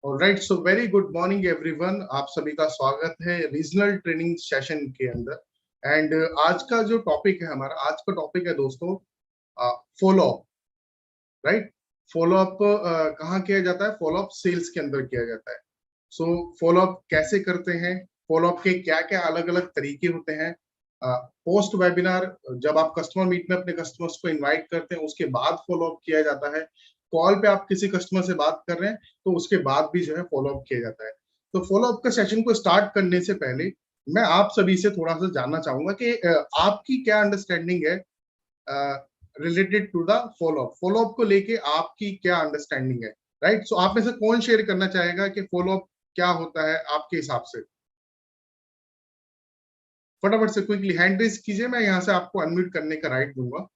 Alright, so very good morning everyone. आप सभी का स्वागत है रीजनल ट्रेनिंग सेशन के अंदर। एंड आज का जो टॉपिक है हमारा, आज का टॉपिक है दोस्तों follow up. Right, follow up कहाँ किया जाता है? फॉलो अप सेल्स के अंदर किया जाता है। सो फॉलो अप कैसे करते हैं, फॉलो अप के क्या क्या अलग अलग तरीके होते हैं। पोस्ट वेबिनार, जब आप कस्टमर मीट में अपने कस्टमर्स को इनवाइट करते हैं उसके बाद फॉलो अप किया जाता है। कॉल पे आप किसी कस्टमर से बात कर रहे हैं तो उसके बाद भी जो है फॉलो अप किया जाता है। तो फॉलो अप के सेशन को स्टार्ट करने से पहले मैं आप सभी से थोड़ा सा जानना चाहूंगा कि आपकी क्या अंडरस्टैंडिंग है related to the follow up. Follow up को लेके आपकी क्या अंडरस्टैंडिंग है? राइट, सो आप में से कौन शेयर करना चाहेगा कि फॉलो अप क्या होता है आपके हिसाब से? फटाफट से क्विकली हैंड रेज कीजिए, मैं यहाँ से आपको अनम्यूट करने का राइट दूंगा।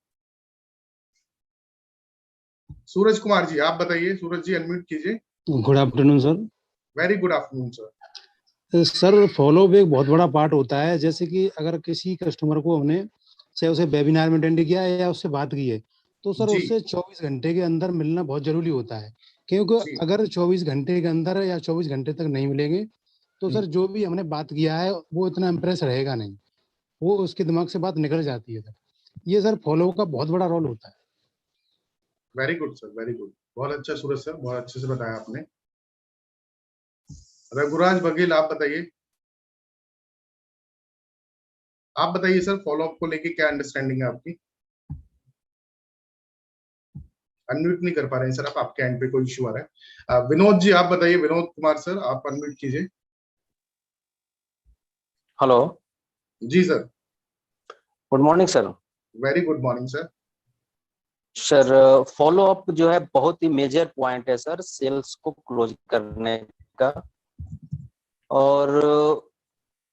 सूरज कुमार जी आप बताइए। सूरज जी अनम्यूट कीजिए। Good afternoon sir. Very good afternoon sir. Sir follow up एक बहुत बड़ा पार्ट होता है। जैसे कि अगर किसी कस्टमर को हमने चाहे उसे वेबिनार में अटेंड किया है या उससे बात की है तो सर जी उससे 24 घंटे के अंदर मिलना बहुत जरूरी होता है। क्योंकि जी अगर 24 घंटे के अंदर या 24 घंटे तक नहीं मिलेंगे तो सर जो भी हमने बात किया है वो इतना इम्प्रेस रहेगा नहीं, वो उसके दिमाग से बात निकल जाती है। सर ये सर फॉलो का बहुत बड़ा रोल होता है। Very good sir, very good. बहुत अच्छा सूरज सर, बहुत अच्छे से बताया आपने। रघुराज बघेल आप बताइए। आप बताइए सर, फॉलो अप को लेके क्या अंडरस्टैंडिंग है आपकी? अनम्यूट नहीं कर पा रहे हैं सर आप, आपके एंड पे कोई इशू आ रहा है। विनोद जी आप बताइए। विनोद कुमार सर आप अनम्यूट कीजिए। हेलो जी sir. Good morning sir. Very good morning sir. Sir follow up जो है बहुत ही मेजर पॉइंट है सर सेल्स को क्लोज करने का। और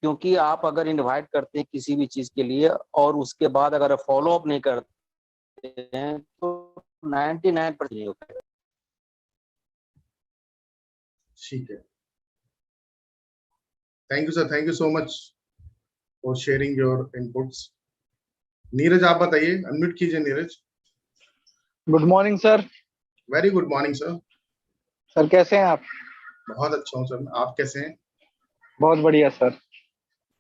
क्योंकि आप अगर इनवाइट करते हैं किसी भी चीज के लिए और उसके बाद अगर फॉलो अप नहीं करते हैं तो 99% नहीं होता है। ठीक है, thank you sir, thank you so much for sharing your inputs. Neeraj आप बताइए। अनम्यूट कीजिए Neeraj. Good morning sir. Very good morning sir. Sir कैसे हैं आप? बहुत अच्छा हूँ सर, आप कैसे हैं? बहुत बढ़िया सर।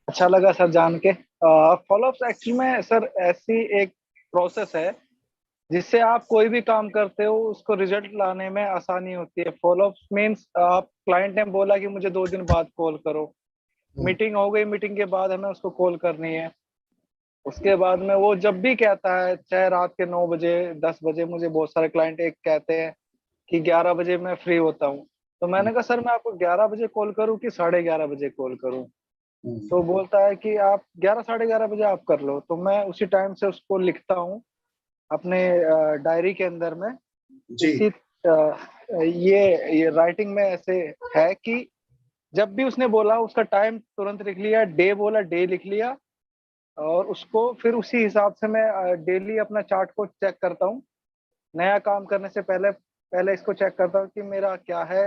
अच्छा लगा सर जान के। फॉलो अप एक्चुअली में सर ऐसी एक प्रोसेस है जिससे आप कोई भी काम करते हो उसको रिजल्ट लाने में आसानी होती है। फॉलो अप मीन्स आप क्लाइंट ने बोला कि मुझे 2 दिन बाद कॉल करो, मीटिंग हो गई, मीटिंग के बाद हमें उसको कॉल करनी है। उसके बाद में वो जब भी कहता है, चाहे रात के 9 बजे 10 बजे, मुझे बहुत सारे क्लाइंट एक कहते हैं कि 11 बजे मैं फ्री होता हूँ। तो मैंने कहा सर मैं आपको 11 बजे कॉल करूँ कि 11:30 बजे कॉल करूँ? तो बोलता है कि आप 11 साढ़े 11 बजे आप कर लो। तो मैं उसी टाइम से उसको लिखता हूँ अपने डायरी के अंदर में। जी इसी ये राइटिंग में ऐसे है कि जब भी उसने बोला उसका टाइम तुरंत लिख लिया, डे बोला डे लिख लिया, और उसको फिर उसी हिसाब से मैं डेली अपना चार्ट को चेक करता हूँ। नया काम करने से पहले पहले इसको चेक करता हूँ कि मेरा क्या है,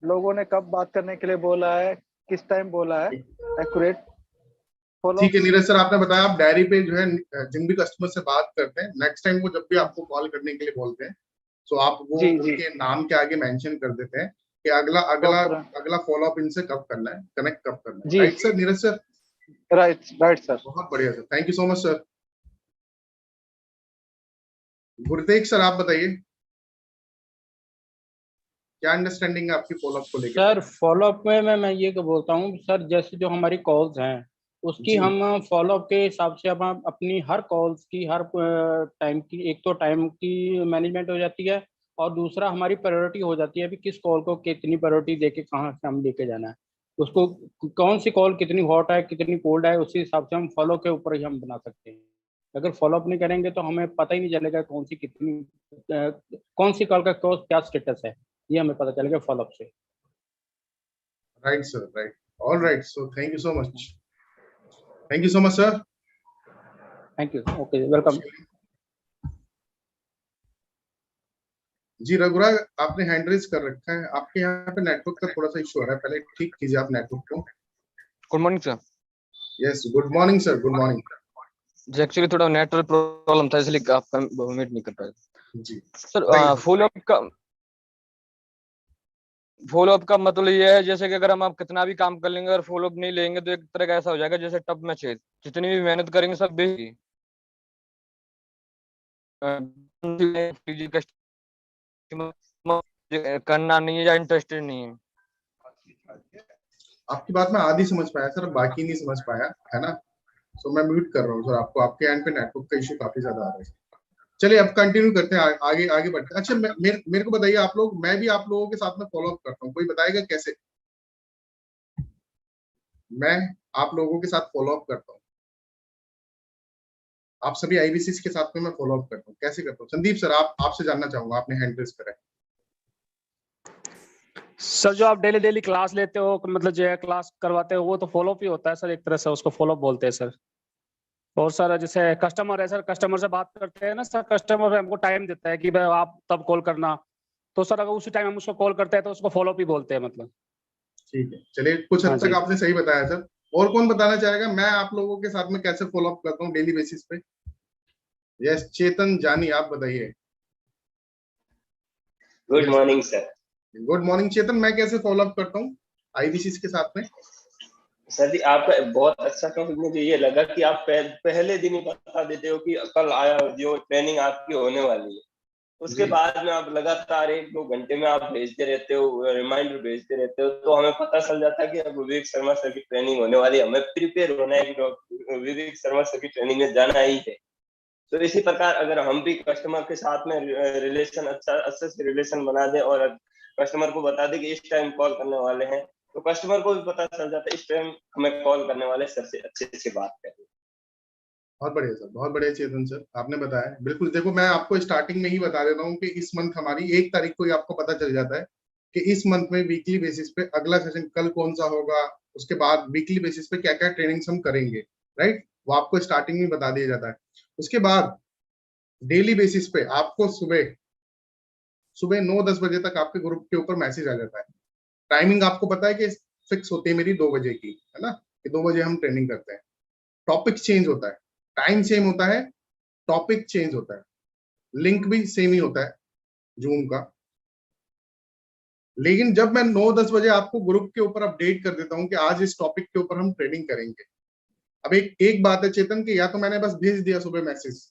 लोगों ने कब बात करने के लिए बोला है, किस टाइम बोला है, एक्यूरेट फॉलो। ठीक है नीरज सर, आपने बताया आप डायरी पे जो है जिन भी कस्टमर से बात करते हैं नेक्स्ट टाइम वो जब भी आपको कॉल करने के लिए बोलते हैं तो आप वो जी जी उनके नाम के आगे मेंशन कर देते हैं कि अगला अगला प्रॉपर। अगला फॉलो अप इनसे कब करना है, कनेक्ट कब करना है। जी right sir Neeraj sir. Right right sir. बहुत बढ़िया sir, thank you so much sir. Gurtej sir आप बताइए, क्या अंडरस्टैंडिंग है आपकी फॉलो अप को लेकर? सर फॉलो अप में मैं ये बोलता हूँ सर, जैसे जो हमारी कॉल्स हैं उसकी जी हम फॉलो अप के हिसाब से अब हम अपनी हर कॉल्स की हर टाइम की, एक तो टाइम की मैनेजमेंट हो जाती है और दूसरा हमारी प्रायोरिटी हो जाती है अभी किस कॉल को कितनी प्रायोरिटी देके कहाँ से हम लेके जाना है उसको, कौन सी कॉल कितनी हॉट है कितनी कोल्ड है, उसी हिसाब से हम फॉलो के ऊपर ही हम बना सकते हैं। अगर फॉलो अप नहीं करेंगे तो हमें पता ही नहीं चलेगा कौन सी कितनी कौन सी कॉल का क्या स्टेटस है, ये हमें पता चलेगा फॉलो अप से। Right sir, right. All right, so thank you so much. Thank you so much sir. Thank you, okay, welcome. जी रघुराज आपने हैंड रेज कर रखा है, आपके यहाँ पे नेटवर्क का थोड़ा सा इशू आ रहा है, पहले ठीक कीजिए आप नेटवर्क को। Good morning sir. Yes good morning sir, good morning. जी एक्चुअली थोड़ा नेटवर्क प्रॉब्लम था इसलिए आपका मीट नहीं कर पाया जी सर। फॉलो अप का फॉलो अप का मतलब ये है जैसे कि अगर हम आप कितना भी काम कर लेंगे, अगर फॉलो अप नहीं लेंगे तो एक तरह का ऐसा हो जाएगा जैसे टब में छेद, जितनी भी मेहनत करेंगे सब बेची करना नहीं है या इंटरेस्टेड नहीं है। आपकी बात मैं आधी समझ पाया सर, बाकी नहीं समझ पाया, है ना? सो मैं म्यूट कर रहा हूँ सर आपको, आपके एंड पे नेटवर्क का इशू काफी ज्यादा आ रहा है। चलिए अब कंटिन्यू करते हैं, आगे आगे बढ़ते हैं। अच्छा मेरे को बताइए आप लोग, मैं भी आप लोगों के साथ में फॉलो अप करता हूँ, कोई बताएगा कैसे? मैं आप लोगों के साथ फॉलो अप करता हूँ, आप सभी आईबीसीस के साथ में मैं फॉलो अप करता हूँ, कैसे करता हूँ? संदीप सर, आप आपसे जानना चाहूंगा, आपने हैंड रेज करा है। सर जो आप डेली डेली क्लास लेते हो, मतलब जो है क्लास करवाते हो, वो तो फॉलो अप ही होता है सर, एक तरह से उसको फॉलो अप बोलते हैं सर। और सर जैसे कस्टमर है सर, कस्टमर से बात करते हैं ना सर, कस्टमर हमको टाइम देता है कि भाई आप तब कॉल करना, तो सर अगर उसी टाइम हम उसको कॉल करते हैं तो उसको फॉलो अप ही बोलते हैं मतलब। ठीक है, चलिए कुछ हाँ हद तक जी। आपने सही बताया सर। और कौन बताना चाहेगा मैं आप लोगों के साथ में कैसे फॉलो अप करता हूँ डेली बेसिस पे? यस, चेतन जानी, आप बताइए। Good yes, morning sir. Good morning Chetan, मैं कैसे फॉलो अप करता हूँ आईबीसीस के साथ में? सर जी आपका बहुत अच्छा, क्योंकि मुझे ये लगा कि आप पहले दिन ही बता देते हो कि कल आया जो ट्रेनिंग आपकी होने वाली है, उसके जी, बाद में आप लगातार 1-2 घंटे में आप भेजते रहते हो, रिमाइंडर भेजते रहते हो, तो हमें पता चल जाता है कि अब विवेक शर्मा सर की ट्रेनिंग होने वाली है, हमें प्रिपेयर होना है कि विवेक शर्मा सर की ट्रेनिंग में जाना ही है। तो इसी प्रकार अगर हम भी कस्टमर के साथ में रिलेशन अच्छे से रिलेशन बना दें और कस्टमर को बता दें कि इस टाइम कॉल करने वाले हैं, तो कस्टमर को भी पता चल जाता है इस टाइम हमें कॉल करने वाले सर से अच्छे से बात करें। बहुत बढ़िया सर, बहुत बढ़िया चेतन सर, आपने बताया बिल्कुल। देखो मैं आपको स्टार्टिंग में ही बता देता हूँ कि इस मंथ हमारी 1 तारीख को ही आपको पता चल जाता है कि इस मंथ में वीकली बेसिस पे अगला सेशन कल कौन सा होगा, उसके बाद वीकली बेसिस पे क्या क्या ट्रेनिंग्स हम करेंगे, राइट? वो आपको स्टार्टिंग में बता दिया जाता है। उसके बाद डेली बेसिस पे आपको सुबह सुबह 9-10 बजे तक आपके ग्रुप के ऊपर मैसेज आ जाता है। टाइमिंग आपको पता है कि फिक्स होती है मेरी 2 बजे की, है ना, कि 2 बजे हम ट्रेनिंग करते हैं। टॉपिक चेंज होता है, टाइम सेम होता है, टॉपिक चेंज होता है, लिंक भी सेम ही होता है जूम का। लेकिन जब मैं 9-10 बजे आपको ग्रुप के ऊपर अपडेट कर देता हूँ कि आज इस टॉपिक के ऊपर हम ट्रेनिंग करेंगे, अब एक एक बात है चेतन कि या तो मैंने बस भेज दिया सुबह मैसेज,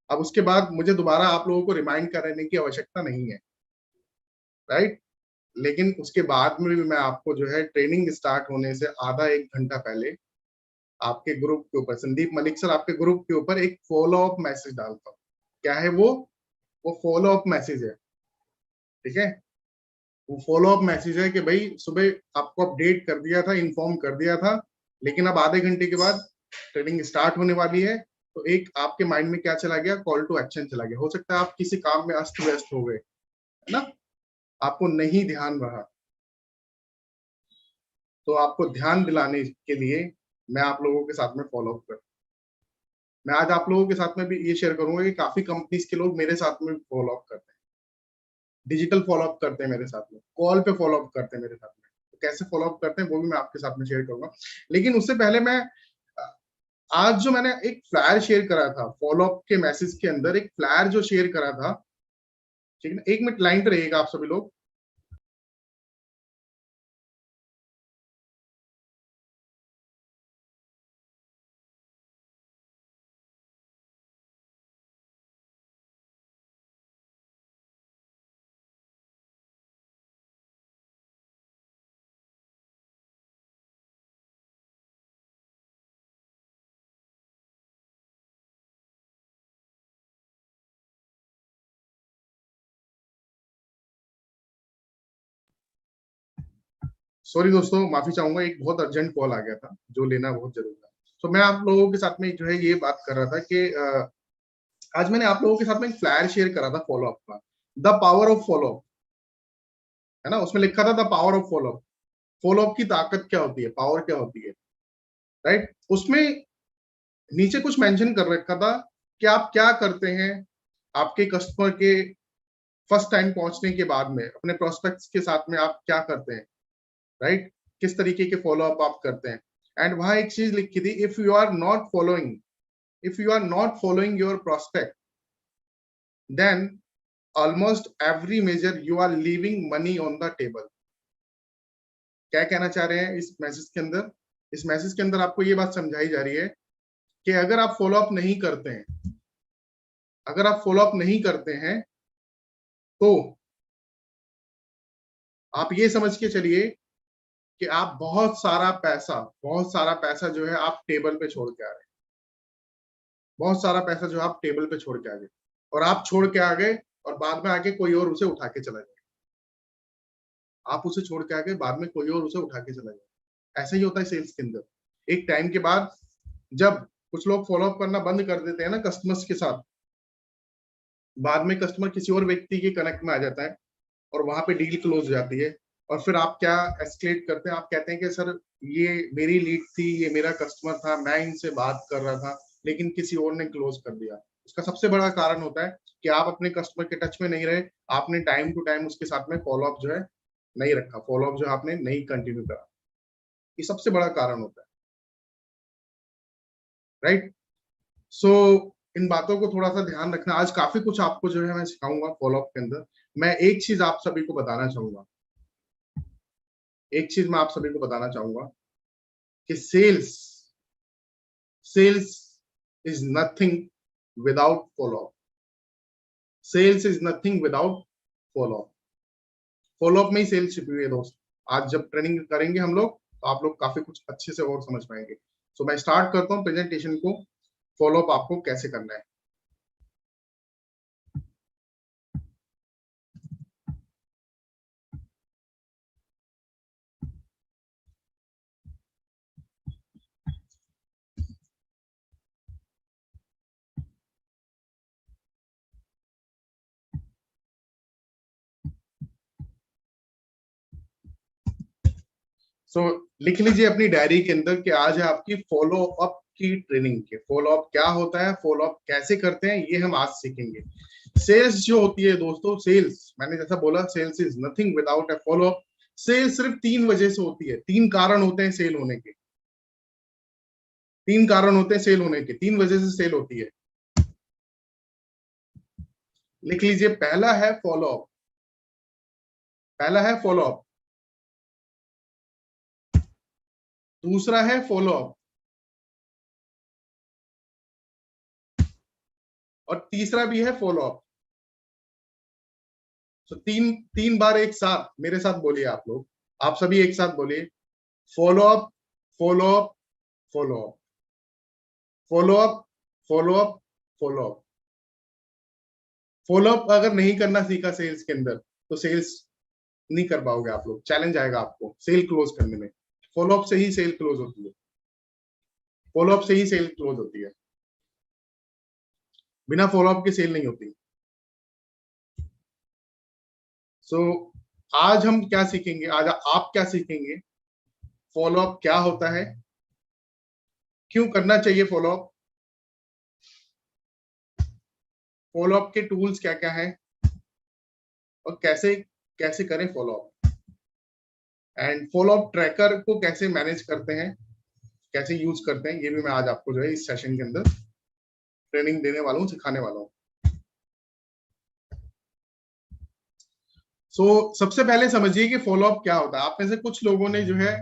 अब उसके बाद मुझे दोबारा आप लोगों को रिमाइंड करने की आवश्यकता नहीं है, राइट? लेकिन उसके बाद में भी मैं आपको जो है ट्रेनिंग स्टार्ट होने से आधा 1 घंटा पहले आपके ग्रुप के ऊपर, संदीप मलिक सर, आपके ग्रुप के ऊपर एक फॉलो अप मैसेज डालता हूँ। क्या है वो फॉलो अप मैसेज है, ठीक है? वो फॉलो अप मैसेज है कि भाई सुबह आपको अपडेट कर दिया था, इन्फॉर्म कर दिया था, लेकिन अब आधे घंटे के बाद ट्रेनिंग स्टार्ट होने वाली है, तो एक आपके माइंड में क्या चला गया, कॉल टू एक्शन चला गया। हो सकता है आप किसी काम में अस्त व्यस्त हो गए, है ना, आपको नहीं ध्यान रहा, तो आपको ध्यान दिलाने के लिए मैं आप लोगों के साथ में फॉलो अप कर, मैं आज आप लोगों के साथ में भी ये शेयर करूंगा कि काफी कंपनीज के लोग मेरे साथ में फॉलो अप करते हैं, डिजिटल फॉलो अप करते हैं मेरे साथ में, कॉल पे फॉलो अप करते हैं मेरे साथ में। तो कैसे फॉलो अप करते हैं वो भी मैं आपके साथ में शेयर करूंगा। लेकिन उससे पहले मैं आज जो मैंने एक फ्लायर शेयर करा था, फॉलो अप के मैसेज के अंदर एक फ्लायर जो शेयर करा था, ठीक है ना, 1 मिनट लाइन पे रहिएगा आप सभी लोग। सॉरी दोस्तों, माफी चाहूंगा, एक बहुत अर्जेंट कॉल आ गया था जो लेना बहुत जरूरी था। तो मैं आप लोगों के साथ में जो है ये बात कर रहा था कि आज मैंने आप लोगों के साथ में एक फ्लायर शेयर करा था फॉलो अप का, the power of follow up, है ना, उसमें लिखा था the power of follow up, follow up की ताकत क्या होती है, पावर क्या होती है, राइट? उसमें नीचे कुछ मेंशन कर रखा था कि आप क्या करते हैं आपके कस्टमर के फर्स्ट टाइम पहुंचने के बाद में, अपने प्रोस्पेक्ट्स के साथ में आप क्या करते हैं, राइट? किस तरीके के फॉलो अप आप करते हैं। एंड वहां एक चीज लिखी थी, if you are not following, if you are not following your prospect, then almost every measure you are leaving money on the table, क्या कहना चाह रहे हैं इस मैसेज के अंदर? इस मैसेज के अंदर आपको ये बात समझाई जा रही है कि अगर आप फॉलो अप नहीं करते हैं, अगर आप फॉलो अप नहीं करते हैं तो आप ये समझ के चलिए कि आप बहुत सारा पैसा जो है आप टेबल पे छोड़ के आ रहे हैं, बहुत सारा पैसा जो आप टेबल पे छोड़ के आ गए, और आप छोड़ के आ गए और बाद में आके कोई और उसे उठा के चला गया। आप उसे छोड़ के आ गए, बाद में कोई और उसे उठा के चला गया। ऐसा ही होता है सेल्स के अंदर। एक टाइम के बाद जब कुछ लोग फॉलो अप करना बंद कर देते हैं ना कस्टमर्स के साथ, बाद में कस्टमर किसी और व्यक्ति के कनेक्ट में आ जाता है और वहां पे डील क्लोज हो जाती है, और फिर आप क्या एस्केलेट करते हैं, आप कहते हैं कि सर ये मेरी लीड थी, ये मेरा कस्टमर था, मैं इनसे बात कर रहा था लेकिन किसी और ने क्लोज कर दिया। उसका सबसे बड़ा कारण होता है कि आप अपने कस्टमर के टच में नहीं रहे, आपने टाइम टू टाइम उसके साथ में फॉलो अप जो है नहीं रखा, फॉलो अप जो आपने नहीं कंटिन्यू करा। ये सबसे बड़ा कारण होता है, राइट? सो इन बातों को थोड़ा सा ध्यान रखना। आज काफी कुछ आपको जो है मैं सिखाऊंगा फॉलो अप के अंदर। मैं एक चीज आप सभी को बताना चाहूंगा, एक चीज मैं आप सभी को बताना चाहूंगा कि sales is nothing without follow up. Sales is nothing without follow up. Follow up में ही सेल्स छिपी हुई है दोस्त। आज जब ट्रेनिंग करेंगे हम लोग तो आप लोग काफी कुछ अच्छे से और समझ पाएंगे। सो मैं स्टार्ट करता हूँ प्रेजेंटेशन को, फॉलो अप आपको कैसे करना है। लिख लीजिए अपनी डायरी के अंदर कि आज है आपकी फॉलो अप की ट्रेनिंग के। फॉलो अप क्या होता है, फॉलो अप कैसे करते हैं, ये हम आज सीखेंगे। सेल्स जो होती है दोस्तों, सेल्स मैंने जैसा बोला, sales is nothing without a follow up. Sales सिर्फ 3 वजह से होती है। 3 कारण होते हैं सेल होने के, 3 कारण होते हैं सेल होने के, 3 वजह से सेल होती है। लिख लीजिए, पहला है फॉलो अप, पहला है फॉलो अप, दूसरा है फॉलो अप, और तीसरा भी है फॉलो अप। तो तीन बार एक साथ मेरे साथ बोलिए आप लोग, आप सभी एक साथ बोलिए, follow up, follow up, follow up, follow up, follow up, follow up. Follow up अगर नहीं करना सीखा सेल्स के अंदर तो सेल्स नहीं कर पाओगे आप लोग। चैलेंज आएगा आपको सेल क्लोज करने में। फॉलो अप से ही सेल क्लोज होती है, फॉलो अप से ही सेल क्लोज होती है, बिना फॉलो अप के सेल नहीं होती। सो आज हम क्या सीखेंगे, आज आप क्या सीखेंगे, फॉलो अप क्या होता है, क्यों करना चाहिए फॉलो अप, फॉलो अप के टूल्स क्या क्या हैं, और कैसे कैसे करें follow up, and follow up tracker को कैसे मैनेज करते हैं, कैसे यूज करते हैं, ये भी मैं आज आपको जो है इस सेशन के अंदर ट्रेनिंग देने वाला हूँ, सिखाने वाला हूँ। सबसे पहले समझिए कि फॉलो अप क्या होता है। आप में से कुछ लोगों ने जो है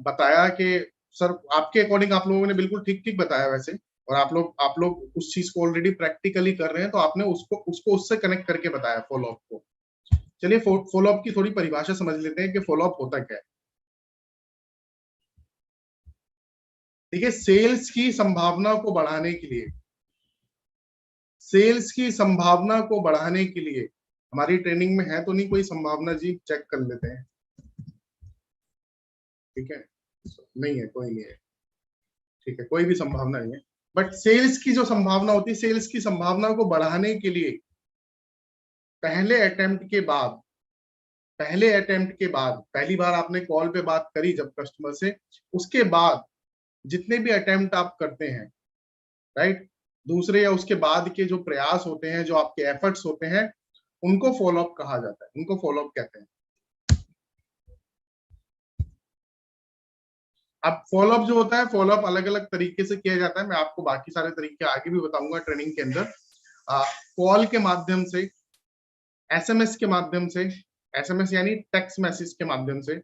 बताया कि सर आपके अकॉर्डिंग आप लोगों ने बिल्कुल ठीक ठीक बताया वैसे, और आप लोग उस चीज को ऑलरेडी प्रैक्टिकली कर रहे हैं, तो आपने उसको उससे कनेक्ट करके बताया फॉलो अप को। चलिए फॉलो अप की थोड़ी परिभाषा समझ लेते हैं कि फॉलो अप होता क्या है। देखिए, सेल्स की संभावना को बढ़ाने के लिए, सेल्स की संभावना को बढ़ाने के लिए, हमारी ट्रेनिंग में है तो नहीं कोई संभावना जी, चेक कर लेते हैं। ठीक है, नहीं है, कोई नहीं है, ठीक है, कोई भी संभावना नहीं है। बट सेल्स की जो संभावना होती है, सेल्स की संभावना को बढ़ाने के लिए पहले अटेम्प्ट के बाद, पहली बार आपने कॉल पे बात करी जब कस्टमर से, उसके बाद जितने भी अटेम्प्ट आप करते हैं, राइट, दूसरे या उसके बाद के जो प्रयास होते हैं, जो आपके एफर्ट्स होते हैं, उनको फॉलो अप कहा जाता है, उनको फॉलो अप कहते हैं। अब फॉलो अप जो होता है, फॉलो अप अलग अलग तरीके से किया जाता है। मैं आपको बाकी सारे तरीके आगे भी बताऊंगा ट्रेनिंग के अंदर। कॉल के माध्यम से, एसएमएस के माध्यम से, एसएमएस यानी टेक्स्ट मैसेज के माध्यम से,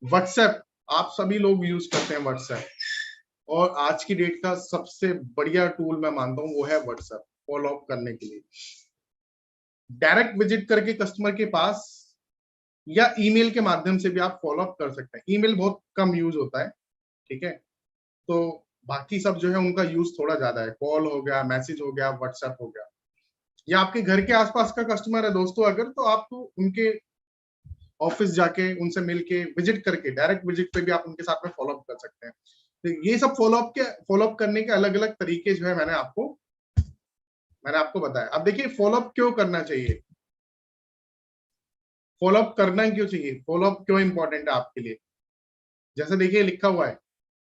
व्हाट्सएप, आप सभी लोग यूज करते हैं व्हाट्सएप, और आज की डेट का सबसे बढ़िया टूल मैं मानता हूं वो है व्हाट्सएप फॉलो अप करने के लिए। डायरेक्ट विजिट करके कस्टमर के पास या ईमेल के माध्यम से भी आप फॉलो अप कर सकते हैं। ईमेल बहुत कम यूज होता है, ठीक है, तो बाकी सब जो है उनका यूज थोड़ा ज्यादा है। कॉल हो गया, मैसेज हो गया, व्हाट्सएप हो गया, या आपके घर के आसपास का कस्टमर है दोस्तों अगर, तो आप तो उनके ऑफिस जाके उनसे मिलके विजिट करके डायरेक्ट विजिट पे भी आप उनके साथ में फॉलो अप कर सकते हैं। तो ये सब फॉलो अप करने के अलग अलग तरीके जो है मैंने आपको बताया। अब देखिए फॉलो अप क्यों करना चाहिए, फॉलो अप करना क्यों चाहिए, फॉलो अप क्यों इंपॉर्टेंट है आपके लिए। जैसे देखिए लिखा हुआ है,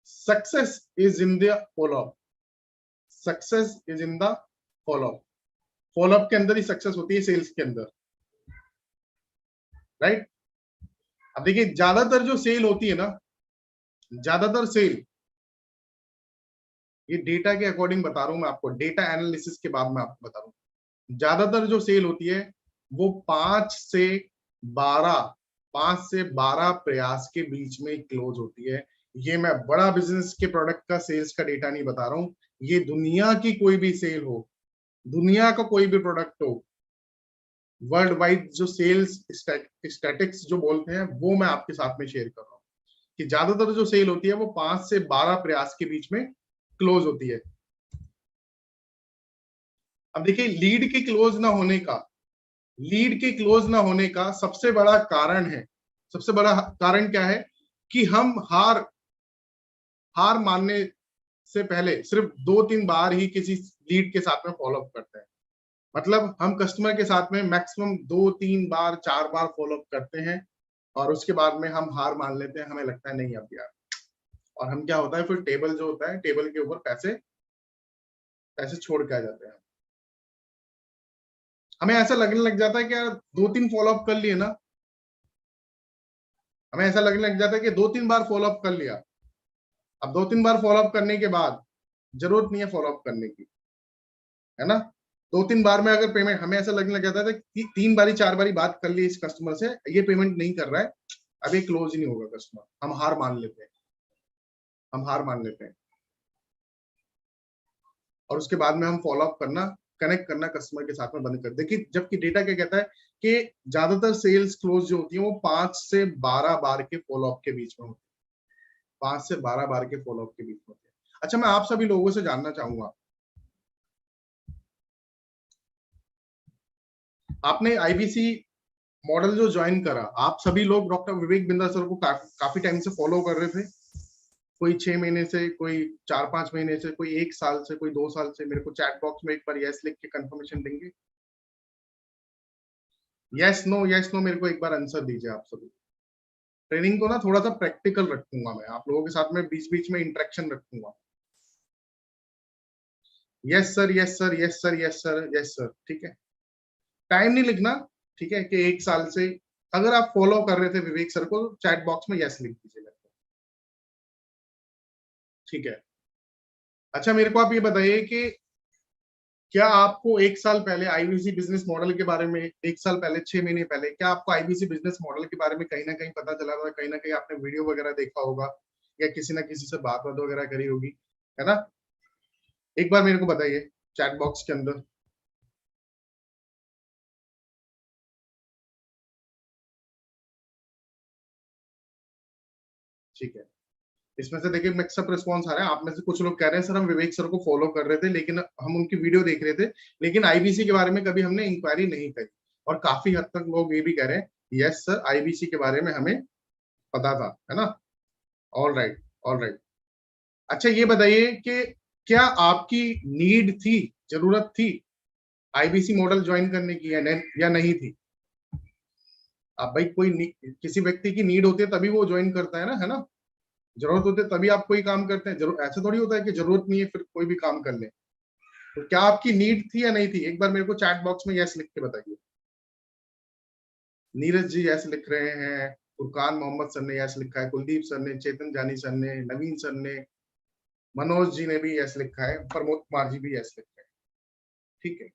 success is in the follow up, success is in the follow up. Follow up के अंदर ही सक्सेस होती है सेल्स के अंदर, राइट। अब देखिए ज्यादातर जो सेल होती है ना, ज्यादातर सेल, ये डेटा के अकॉर्डिंग बता रहा हूं मैं आपको, डेटा एनालिसिस के बाद में आपको बता रहा हूं, ज्यादातर जो सेल होती है वो 5 से 12 प्रयास के बीच में क्लोज होती है। ये मैं बड़ा बिजनेस के प्रोडक्ट का सेल्स का डेटा नहीं बता रहा हूं, ये दुनिया की कोई भी सेल हो, दुनिया का कोई भी प्रोडक्ट हो, वर्ल्ड वाइड जो सेल्स स्टैटिक्स जो बोलते हैं वो मैं आपके साथ में शेयर कर रहा हूँ कि ज्यादातर जो सेल होती है वो 5 से 12 प्रयास के बीच में क्लोज होती है। अब देखिए लीड के क्लोज ना होने का सबसे बड़ा कारण है, सबसे बड़ा कारण क्या है कि हम हार मानने से पहले सिर्फ 2-3 बार ही किसी लीड के साथ में फॉलो अप करते हैं। मतलब हम कस्टमर के साथ में मैक्सिमम 2-3 बार 4 बार फॉलो अप करते हैं और उसके बाद में हम हार मान लेते हैं, हमें लगता है नहीं अब यार, और हम क्या होता है फिर टेबल जो होता है, टेबल के ऊपर पैसे छोड़ के आ जाते हैं। हमें ऐसा लगने लग जाता है कि यार 2-3 फॉलो अप कर लिए ना, हमें ऐसा लगने लग जाता है कि 2-3 बार फॉलो अप कर लिया, अब 2-3 बार फॉलो अप करने के बाद जरूरत नहीं है फॉलो अप करने की, है ना। 2-3 बार में अगर पेमेंट, हमें ऐसा लगने लग जाता है कि 3 बारी 4 बारी बात कर ली इस कस्टमर से, ये पेमेंट नहीं कर रहा है, अभी क्लोज ही नहीं होगा कस्टमर, हम हार मान लेते हैं, और उसके बाद में हम फॉलो अप करना, कनेक्ट करना कस्टमर के साथ में बंद कर। देखिए जबकि डेटा क्या कहता है कि ज्यादातर सेल्स क्लोज जो होती है वो 5 से 12 बार के फॉलो अप के बीच में होती है, 5 से 12 बार के फॉलो अप के बीच में होती है। अच्छा, मैं आप सभी लोगों से जानना चाहूंगा, आपने आईबीसी मॉडल जो ज्वाइन करा, आप सभी लोग डॉक्टर विवेक बिंदा सर को काफी टाइम से फॉलो कर रहे थे, कोई 6 महीने से, कोई 4-5 महीने से, कोई 1 साल से, कोई 2 साल से। मेरे को चैट बॉक्स में एक बार यस लिख के कंफर्मेशन देंगे, यस नो मेरे को एक बार आंसर दीजिए आप सभी। ट्रेनिंग को ना थोड़ा सा प्रैक्टिकल रखूंगा, मैं आप लोगों के साथ में बीच बीच में इंटरेक्शन रखूंगा। Yes sir, yes sir, yes sir, yes sir, yes sir, ठीक है। टाइम नहीं लिखना, ठीक है, कि 1 साल से अगर आप फॉलो कर रहे थे विवेक सर को, चैट बॉक्स में यस लिख दीजिए, ठीक है। अच्छा, मेरे को आप ये बताइए कि क्या आपको 1 साल पहले आईबीसी बिजनेस मॉडल के बारे में, 1 साल पहले, 6 महीने पहले, क्या आपको आईबीसी बिजनेस मॉडल के बारे में कहीं ना कहीं पता चला था, कहीं ना कहीं आपने वीडियो वगैरह देखा होगा या किसी ना किसी से बात वगैरह करी होगी, है ना। एक बार मेरे को बताइए चैट बॉक्स के अंदर। ठीक है, इसमें से देखिए मिक्सअप रिस्पॉन्स आ रहा है। आप में से कुछ लोग कह रहे हैं सर हम विवेक सर को फॉलो कर रहे थे, लेकिन हम उनकी वीडियो देख रहे थे, लेकिन आईबीसी के बारे में कभी हमने इंक्वायरी नहीं करी। और काफी हद तक लोग ये भी कह रहे हैं यस सर आईबीसी के बारे में हमें पता था, है ना। All right, all right. अच्छा ये बताइए कि क्या आपकी नीड थी, जरूरत थी आईबीसी मॉडल ज्वाइन करने की या नहीं थी। अब भाई किसी व्यक्ति की नीड होती है तभी वो ज्वाइन करता है ना। जरूरत होती है तभी आप कोई काम करते हैं, जरूर ऐसा थोड़ी होता है कि जरूरत नहीं है फिर कोई भी काम कर ले। तो क्या आपकी नीड थी या नहीं थी, एक बार मेरे को चैट बॉक्स में यस लिख के बताइए। नीरज जी यस लिख रहे हैं, फुरकान मोहम्मद सर ने यस लिखा है, कुलदीप सर ने, चेतन जानी सर ने, नवीन सर ने, मनोज जी ने भी यस लिखा है, प्रमोद कुमार जी भी यस लिख रहे हैं, ठीक है।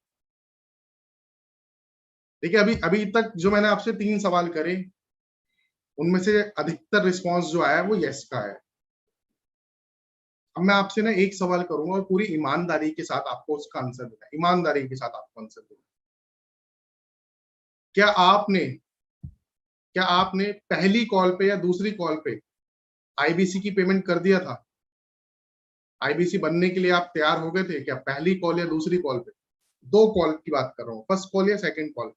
देखिए अभी तक जो मैंने आपसे 3 सवाल करे, उनमें से अधिकतर रिस्पॉन्स जो आया है वो यस का है। अब मैं आपसे ना एक सवाल करूंगा और पूरी ईमानदारी के साथ आपको उसका आंसर देना है, ईमानदारी के साथ आपको आंसर देना। क्या आपने पहली कॉल पे या दूसरी कॉल पे आईबीसी की पेमेंट कर दिया था? आईबीसी बनने के लिए आप तैयार हो गए थे क्या? पहली कॉल या दूसरी कॉल पे? 2 कॉल की बात कर रहा हूँ, फर्स्ट कॉल या सेकंड कॉल?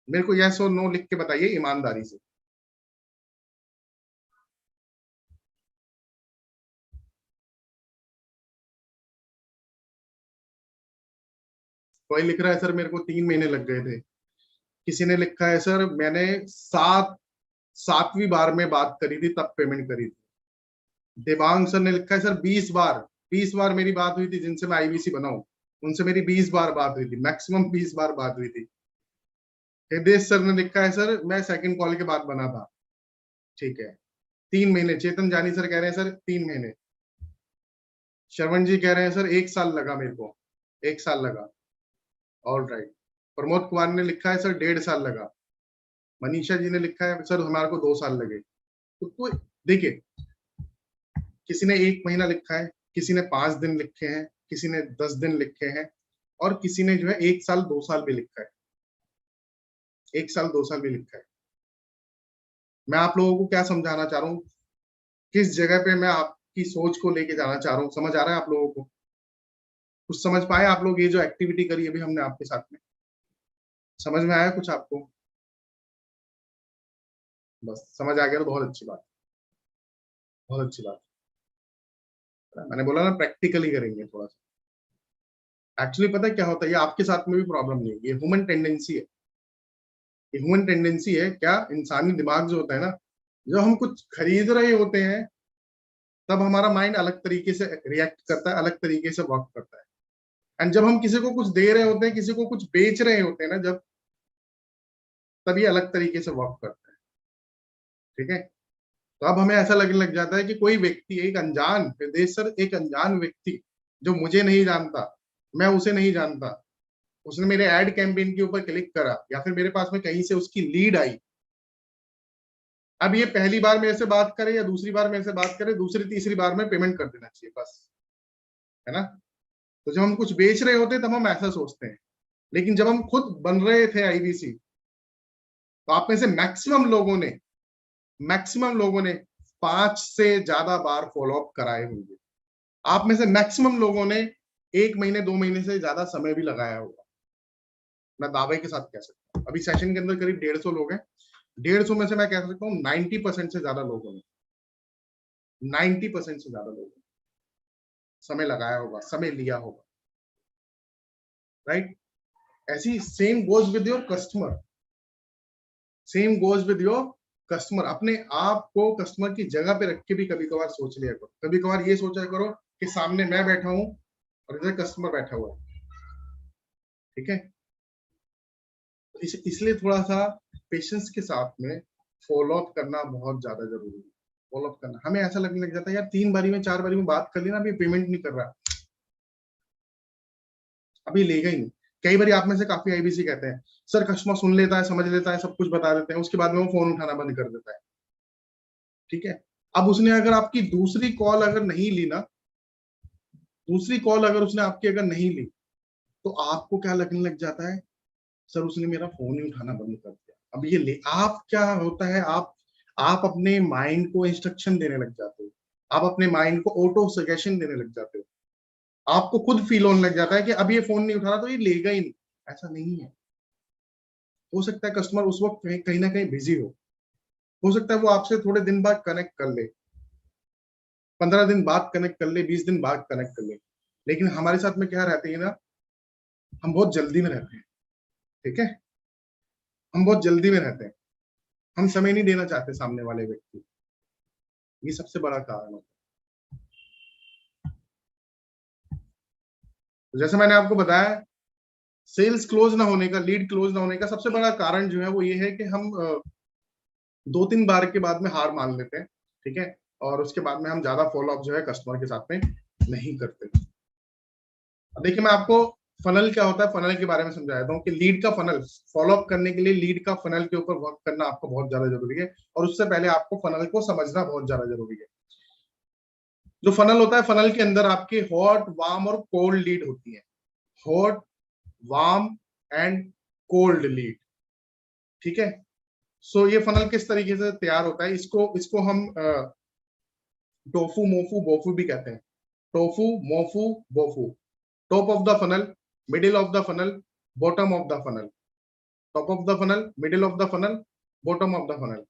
मेरे को यस और नो लिख के बताइए ईमानदारी से। कोई लिख रहा है सर मेरे को 3 महीने लग गए थे। किसी ने लिखा है सर मैंने 7वीं बार में बात करी थी तब पेमेंट करी थी। देवांग सर ने लिखा है सर 20 बार मेरी बात हुई थी जिनसे मैं आईबीसी बनाऊं, उनसे मेरी 20 बार बात हुई थी, मैक्सिमम 20 बार बात हुई थी। हृदय सर ने लिखा है सर मैं सेकंड कॉल के बाद बना था। ठीक है, 3 महीने। चेतन जानी सर कह रहे हैं सर 3 महीने। श्रवण जी कह रहे हैं सर 1 साल लगा मेरे को, 1 साल लगा। All right. प्रमोद कुमार ने लिखा है सर 1.5 साल लगा। मनीषा जी ने लिखा है सर हमारे को 2 साल लगे। तो देखिए, किसी ने 1 महीना लिखा है, किसी ने 5 दिन लिखे हैं, किसी ने 10 दिन लिखे हैं, और किसी ने जो है 1 साल 2 साल भी लिखा है, 1 साल 2 साल भी लिखा है। मैं आप लोगों को क्या समझाना चाह रहा हूँ, किस जगह पे मैं आपकी सोच को लेके जाना चाह रहा हूँ, समझ आ रहा है आप लोगों को? कुछ समझ पाए आप लोग? ये जो एक्टिविटी करी अभी हमने आपके साथ में, समझ में आया कुछ आपको? बस समझ आ गया तो बहुत अच्छी बात, बहुत अच्छी बात। मैंने बोला ना प्रैक्टिकली करेंगे थोड़ा सा। एक्चुअली पता है क्या होता है, ये आपके साथ में भी प्रॉब्लम नहीं है, ये ह्यूमन टेंडेंसी है। ये ह्यूमन टेंडेंसी है क्या, इंसानी दिमाग जो होता है ना, जब हम कुछ खरीद रहे होते हैं तब हमारा माइंड अलग तरीके से रिएक्ट करता है, अलग तरीके से वर्क करता है। एंड जब हम किसी को कुछ दे रहे होते हैं, किसी को कुछ बेच रहे होते हैं ना, जब तब ये अलग तरीके से वर्क करता है। ठीक है, तो अब हमें ऐसा लगने लग जाता है कि कोई व्यक्ति, एक अनजान विदेश सर, एक अनजान व्यक्ति जो मुझे नहीं जानता, मैं उसे नहीं जानता, उसने मेरे एड कैंपेन के ऊपर क्लिक करा या फिर मेरे पास में कहीं से उसकी लीड आई। अब ये पहली बार मेरे से बात करे या दूसरी बार मेरे से बात करे, दूसरी तीसरी बार में पेमेंट कर देना चाहिए बस, है ना? तो जब हम कुछ बेच रहे होते हैं तब हम ऐसा सोचते हैं, लेकिन जब हम खुद बन रहे थे आईबीसी, तो आप में से मैक्सिमम लोगों ने 5 से ज्यादा बार फॉलो अप कराए होंगे। आप में से मैक्सिमम लोगों ने 1 महीने 2 महीने से ज्यादा समय भी लगाया होगा। मैं दावे के साथ कह सकता हूँ, अभी सेशन के अंदर करीब 150 लोग हैं, 150 में से मैं कह सकता हूँ 90% से ज्यादा लोगों ने, 90% से ज्यादा लोगों ने समय लगाया होगा, समय लिया होगा। राइट? ऐसी same goes with your customer, same goes with your customer. अपने आप को कस्टमर की जगह पे रख के भी कभी कभार सोच लिया करो, कभी कभार ये सोचा करो कि सामने मैं बैठा हूं और इधर कस्टमर बैठा हुआ है। ठीक है, इसलिए थोड़ा सा पेशेंस के साथ में फॉलो अप करना बहुत ज्यादा जरूरी है। फॉलो अप करना, हमें ऐसा लगने लग जाता है यार 3 बारी में 4 बारी में बात कर लेना, अभी पेमेंट नहीं कर रहा, अभी लेगा ही नहीं। कई बार आप में से काफी आईबीसी कहते हैं सर कस्टमर सुन लेता है, समझ लेता है, सब कुछ बता देते हैं, उसके बाद में वो फोन उठाना बंद कर देता है। ठीक है, अब उसने अगर आपकी दूसरी कॉल अगर नहीं ली ना, दूसरी कॉल अगर उसने आपकी अगर नहीं ली, तो आपको क्या लगने लग जाता है, सर उसने मेरा फोन ही उठाना बंद कर दिया। अब ये ले आप क्या होता है, आप अपने माइंड को इंस्ट्रक्शन देने लग जाते हो, आप अपने माइंड को ऑटो सजेशन देने लग जाते हो, आपको खुद फील होने लग जाता है कि अब ये फोन नहीं उठा रहा तो ये लेगा ही नहीं। ऐसा नहीं है। हो सकता है कस्टमर उस वक्त कहीं ना कहीं बिजी हो सकता है वो आपसे थोड़े दिन बाद कनेक्ट कर ले, 15 दिन बाद कनेक्ट कर ले, 20 दिन बाद कनेक्ट कर ले, लेकिन हमारे साथ में क्या रहते हैं ना, हम बहुत जल्दी में रहते हैं। ठीक है, हम बहुत जल्दी में रहते हैं, हम समय नहीं देना चाहते सामने वाले व्यक्ति, ये सबसे बड़ा कारण होता है। तो जैसे मैंने आपको बताया, सेल्स क्लोज ना होने का, लीड क्लोज ना होने का सबसे बड़ा कारण जो है वो ये है कि हम 2-3 बार के बाद में हार मान लेते हैं। ठीक है, और उसके बाद में हम ज्यादा फॉलो अप जो है कस्टमर के साथ में नहीं करते। देखिए मैं आपको फनल क्या होता है, फनल के बारे में समझा देता हूँ कि लीड का फनल, फॉलो अप करने के लिए लीड का फनल के ऊपर वर्क करना आपको बहुत ज्यादा जरूरी है, और उससे पहले आपको फनल को समझना बहुत ज्यादा जरूरी है। जो फनल होता है, फनल के अंदर आपके हॉट, वार्म और कोल्ड लीड होती है। Hot, warm and cold lead, ठीक है। सो ये फनल किस तरीके से तैयार होता है, इसको हम टोफू, मोफू, बोफू भी कहते हैं। TOFU, MOFU, BOFU. Top of the funnel, middle of the funnel, bottom of the funnel. Top of the funnel, middle of the funnel, bottom of the funnel.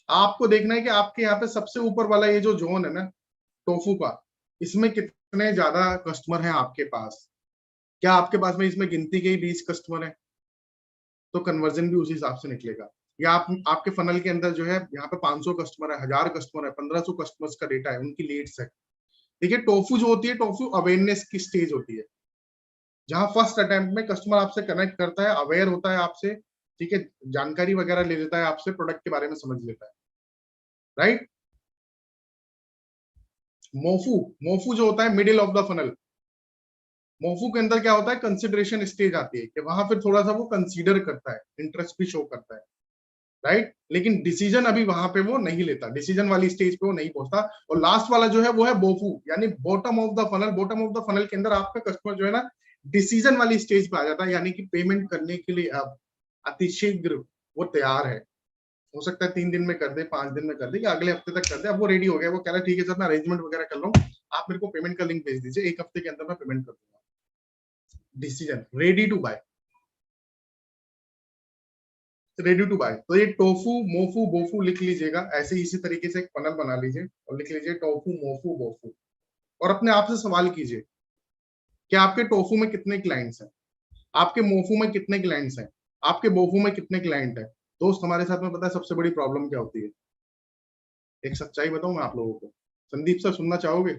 आपको देखना है कि आपके यहाँ पे सबसे ऊपर वाला ये जो जोन है ना टोफू का, इसमें कितने ज्यादा कस्टमर हैं आपके पास। क्या आपके पास में इसमें गिनती के ही 20 कस्टमर है, तो कन्वर्जन भी उसी हिसाब से निकलेगा। या आपके फनल के अंदर जो है यहाँ पे 500 कस्टमर है, 1000 कस्टमर है, 1500 कस्टमर्स का डेटा है, उनकी लीड्स है। देखिए टोफू जो होती है, टोफू अवेयरनेस की स्टेज होती है, जहां फर्स्ट अटेम्प्ट में कस्टमर आपसे कनेक्ट करता है, अवेयर होता है आपसे, ठीक है, जानकारी वगैरह ले लेता है आपसे, प्रोडक्ट के बारे में समझ लेता है, राइट। मोफू, मोफू जो होता है मिडिल ऑफ द फनल। मोफू के अंदर क्या होता है, कंसिडरेशन स्टेज आती है कि वहां फिर थोड़ा सा वो कंसीडर करता है, इंटरेस्ट भी शो करता है, राइट। लेकिन डिसीजन अभी वहां पे वो नहीं लेता, डिसीजन वाली स्टेज पे वो नहीं पहुंचता। और लास्ट वाला जो है वो है बोफू, यानी bottom of the funnel. Bottom of the funnel के अंदर आपका कस्टमर जो है ना डिसीजन वाली स्टेज पे आ जाता है, यानी कि पेमेंट करने के लिए अब अतिशीघ्र वो तैयार है। हो सकता है 3 दिन में कर दे, 5 दिन में कर दे, या अगले हफ्ते तक कर दे। अब वो रेडी हो गया, वो कह रहा है ठीक है सर मैं अरेंजमेंट वगैरह कर लूँ, आप मेरे को पेमेंट का लिंक भेज दीजिए, 1 हफ्ते के अंदर मैं पेमेंट कर दूंगा। Decision, ready to buy, ready to buy. तो ये टोफू, मोफू, बोफू लिख लीजिएगा, ऐसे इसी तरीके से एक फनल बना लीजिए और लिख लीजिए टोफू, मोफू, बोफू। और अपने आप से सवाल कीजिए कि आपके टोफू में कितने क्लाइंट्स हैं, आपके मोफू में कितने क्लाइंट्स हैं, आपके बोफू में कितने क्लाइंट हैं। दोस्त हमारे साथ में पता है सबसे बड़ी प्रॉब्लम क्या होती है, एक सच्चाई बताऊं मैं आप लोगों को। संदीप सर सुनना चाहोगे,